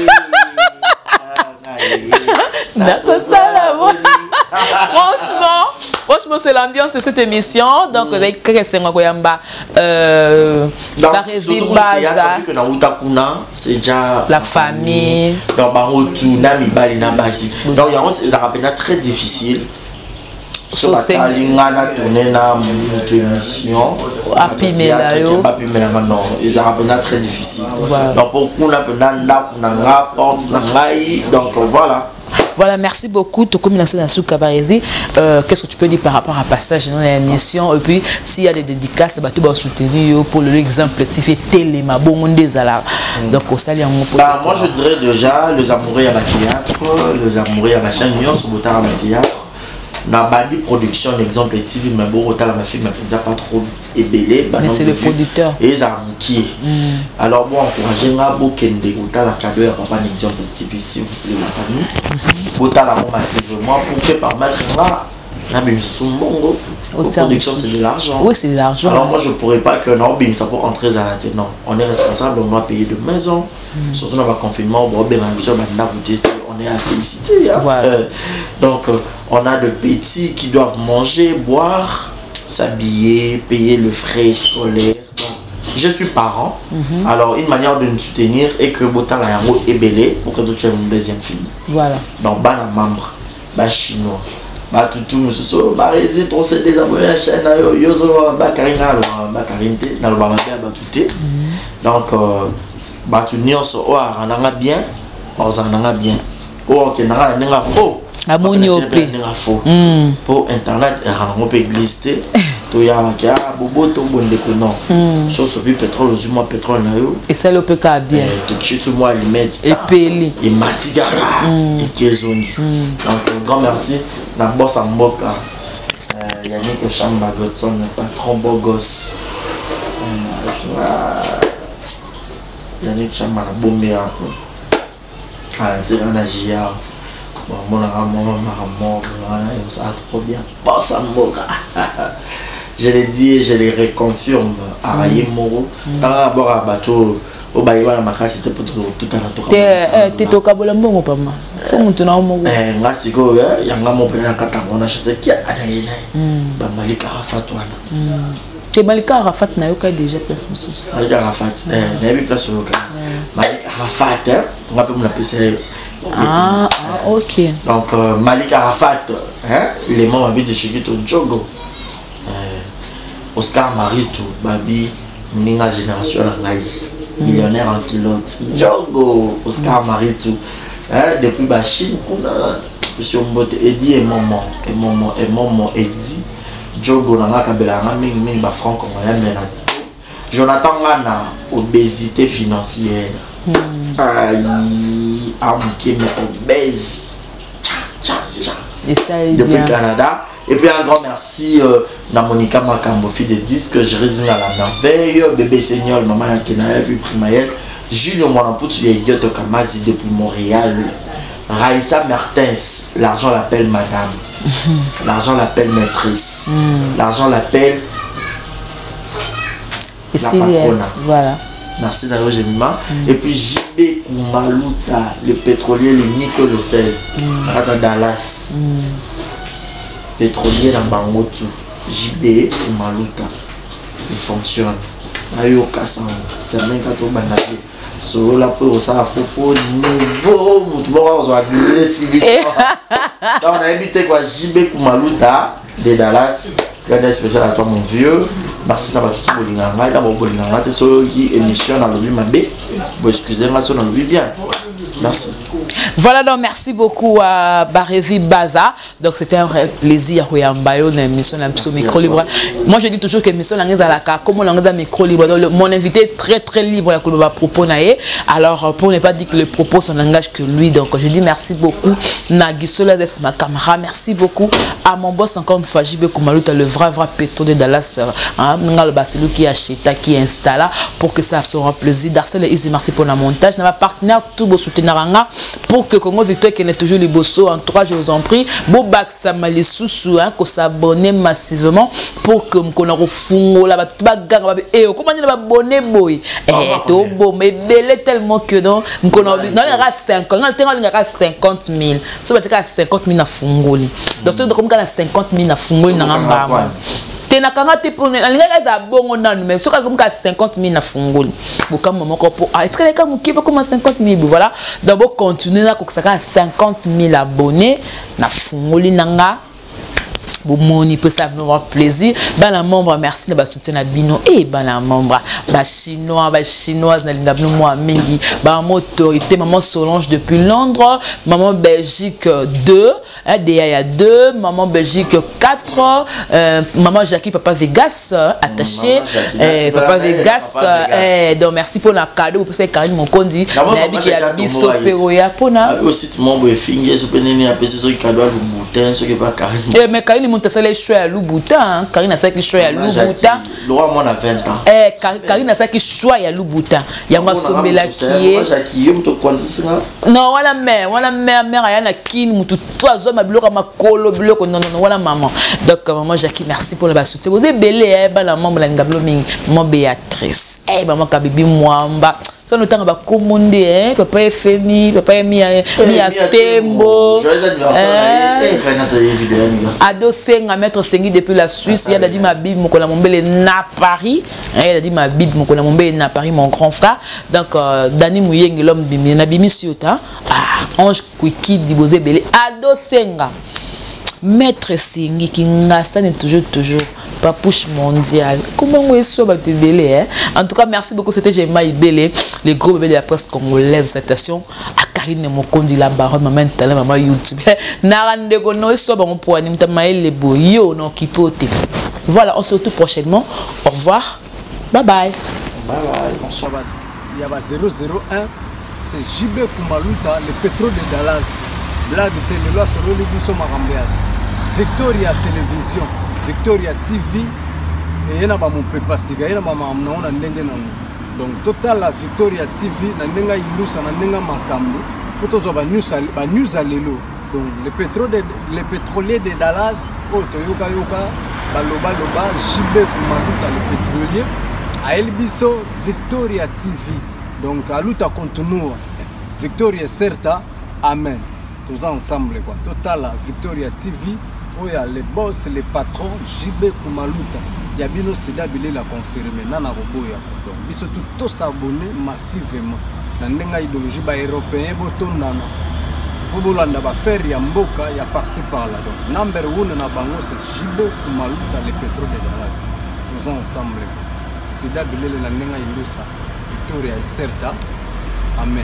franchement c'est l'ambiance de cette émission donc avec Kessenga Koyamba Barési Baza c'est déjà la famille donc barotu na mibali na basi donc ça rappelle très difficile so batalingana tourner na émission non ils rappellent très difficile donc pour kuna penda na porte na ngai donc voilà. Voilà, merci beaucoup. Tokomination na Souka Barési. Qu'est-ce que tu peux dire par rapport à passage dans l'émission et puis s'il y a des dédicaces, bah tu vas soutenir pour l'exemple tu fais télé ma bon des alarmes. Donc au salut moi je dirais déjà les amoureux à la théâtre, les amoureux à la chaîne Nyon sur Botara à théâtre. Na bandi production exemple TV mais bon autant la film mais pas trop ébélé mais c'est le producteur et ça qui alors bon encourager nga bokende autant la cadeau à papa exemple TV s'il vous plaît la famille autant la massivement pour que permettre là la même son bongo production c'est de l'argent oui c'est de l'argent alors moi je pourrais pas que non ça pour entrer à la non on est responsable on doit payer de maison surtout dans le confinement on est à féliciter donc on a de petits qui doivent manger, boire, s'habiller, payer le frais scolaire. Je suis parent, alors une manière de nous soutenir est que Botan a un mot ébélé pour que nous ayons une deuxième film. Voilà. Donc, ban membre, ban chinois, ban tout nous sommes, ban résit, on s'est désabonné à la chaîne, yozo, ban karina, ban karinte, dans le ban tout. Donc, ban tout nous sommes, on a bien, on a bien. Oh, ok, on a faux. Pour internet on peut glisser to ya ka bobo to bonde ko non so so bi pétrole zuma pétrole na yo et ça le peut ka bien to chitu moi limite et peli et matigara et kezongi donc un grand merci na boss en mboka Yannick Chamba Godson patron beau gosse Yannick Chamba na bombe un peu on a JR. Bon, ça trop bien. Je l'ai dit et je les reconfirme à Raye Moro. D'abord à bateau, au Baïwa, ma casse c'était pour tout à l'heure. T'es au Kabolambo, mon papa. C'est mon tournant au Moro. Merci, il y a un moment pour la Katamona, je sais qui a Adaïna. Malika Rafat. Tu es Malika Rafat, n'a eu déjà place, monsieur. Malika Rafat, n'a eu place au local. Malika Rafat, on va peut me l'appeler. Ok. Donc Malik Arafat, les membres de Chigito Djogo, Oscar Maritou, Babi, Minga Génération millionnaire en kilote, Djogo, Oscar Maritou, depuis Bachine, on a Monsieur Mbote, Eddie et Maman, Eddie, Djogo, Nanga Kabela, Ming, Franck, Jonathan Gana, obésité financière. Amouké mais obèse depuis le Canada. Et puis un grand merci à Monica Makambo, fille de disque, je résine à la merveille, bébé Seigneur, maman Nakena, et puis Primaël, Julio Mwanamputu Yeyoto Kamazi depuis Montréal. Raïssa Mertens, l'argent l'appelle madame. L'argent l'appelle maîtresse. L'argent l'appelle la patrona. Voilà. Merci Nalo Jemima. Et puis JB Kumaluta, le pétrolier, le nickel, le sel. À Dallas. Pétrolier dans Bangotu. JB Kumaluta. Il fonctionne. Ayo Kassan. C'est même quand on banage. Solo la pour ça faut nouveau mouvement on va glisser si vite. On a invité quoi JB Kumaluta de Dallas. Regardez spécial à toi mon vieux. Merci d'avoir tout bolinganga d'abord bolinganga te so qui émission dans le vie mabé. Bon excusez-moi ça dans le vie bien. Merci. Voilà, donc merci beaucoup à Barévi Baza. Donc c'était un vrai plaisir à Mbayo dans l'émission micro libre. Moi je dis toujours que l'émission langue à la carte comme on a micro libre. Donc mon invité est très libre à va propos naé. Alors pour ne pas dire que le propos ça n'engage que lui. Donc je dis merci beaucoup Nagisola des ma caméra. Merci beaucoup à mon boss encore une fois JB Kumaluta, le vrai pétro de Dallas. C'est lui qui achète, qui installe pour que ça soit un plaisir. Darcel et Easy, merci pour le montage. Notre partenaire tout beau soutenir pour que Congo Victoire qui est toujours les bossos en 3 jours, je vous en prie. Bobak Samali Soussou, hein, qu'on s'abonne massivement pour que qu'on a refoulé là-bas. Et comment on va abonner boy? Eh, tout beau, mais belle tellement que non, qu'on a non il y a 50, non il y a 50 000. Ça veut dire qu'il y a 50 000 à Fungoli. Donc c'est comme qu'il y a 50 000 à Fungoli dans un bar. Tenakanga te pour les za bongo nanu mais soka comme 50 000 na fungoli boka maman ko pour est-ce que les cas muki pas comme 50 000 voilà d'abord continuer là ko saka 50 000 abonnés na fungoli nanga Moni peut ça avoir plaisir. Bana membre merci de soutenir bino et bana membre ba chinois ba chinoise na linga moi mingi ba autorité maman Solange depuis Londres, maman Belgique 2, DA 2, maman Belgique 4, maman Jackie papa Vegas attaché papa Vegas donc merci pour la cadeau pour ça Karine mon condi na bi ki a biso pero ya pona aussi membre fingi so penene apesi so cadeau lu boutin so ke pas Karine mais Karine mon tasale choix à Lubuta Karine a ça qui choix à Lubuta Laura mon a 20 ans Karine a ça qui choix à Lubuta ya ngwa sombela qui non wala mère ayana kin mutu 3 hommes biloko makolo biloko non wala maman donc maman Jackie merci pour le soutien vous êtes belé ba la membre la ngablo mingi maman Béatrice maman kabibi mwamba ça nous t'a pas commandé papa est femi papa est mi à tembo ado senga maître sengi depuis la Suisse il y a dit ma bible mon kola mombele na Paris il a dit ma bible mon kola mombele na Paris mon grand frère donc Dani Muyenge l'homme bimi na bimi siota ange kwiki dibosé belé ado senga maître sengi qui ngasa n'est toujours Papouche mondial. Comment on est sur te belé en tout cas merci beaucoup c'était Gemma Ibele les gros bébés de la presse congolaise cette station à Karine Mokondi la baronne maman talent maman YouTube narande gono so ba mon poani mtamaele boyo non kipote voilà on se retrouve prochainement au revoir bye bye bonsoir il y a 001 c'est JB Kumaluta le pétrole de Dallas blague de loi sur le biso marambead Victoria Télévision Victoria TV et yana ba mon pepa siga yana ba mamna na ndenge nango donc total la Victoria TV na ndenga ilusa na ndenga makambo potozo ba news alelo donc le pétrolier de Dallas otoyoka yoka baloba JB Kumaluta le pétrolier a elbiso Victoria TV donc aluta continua Victoria certa amen tous ensemble quoi total la Victoria TV. Il y a les boss, les patrons, JB Kumaluta. Il y a bien aussi d'habiller la confirmer. Nana Roboya. Donc, ils sont tous s'abonner massivement. Dans une idéologie européenne, pour faire il y a Mboka, il y a par-ci par-là. Donc, number 1 na bango, c'est JB Kumaluta, les pétrole de Dallas. Tous ensemble. C'est d'habiller la Nenga Ilusa. Victoria est certa. Amen.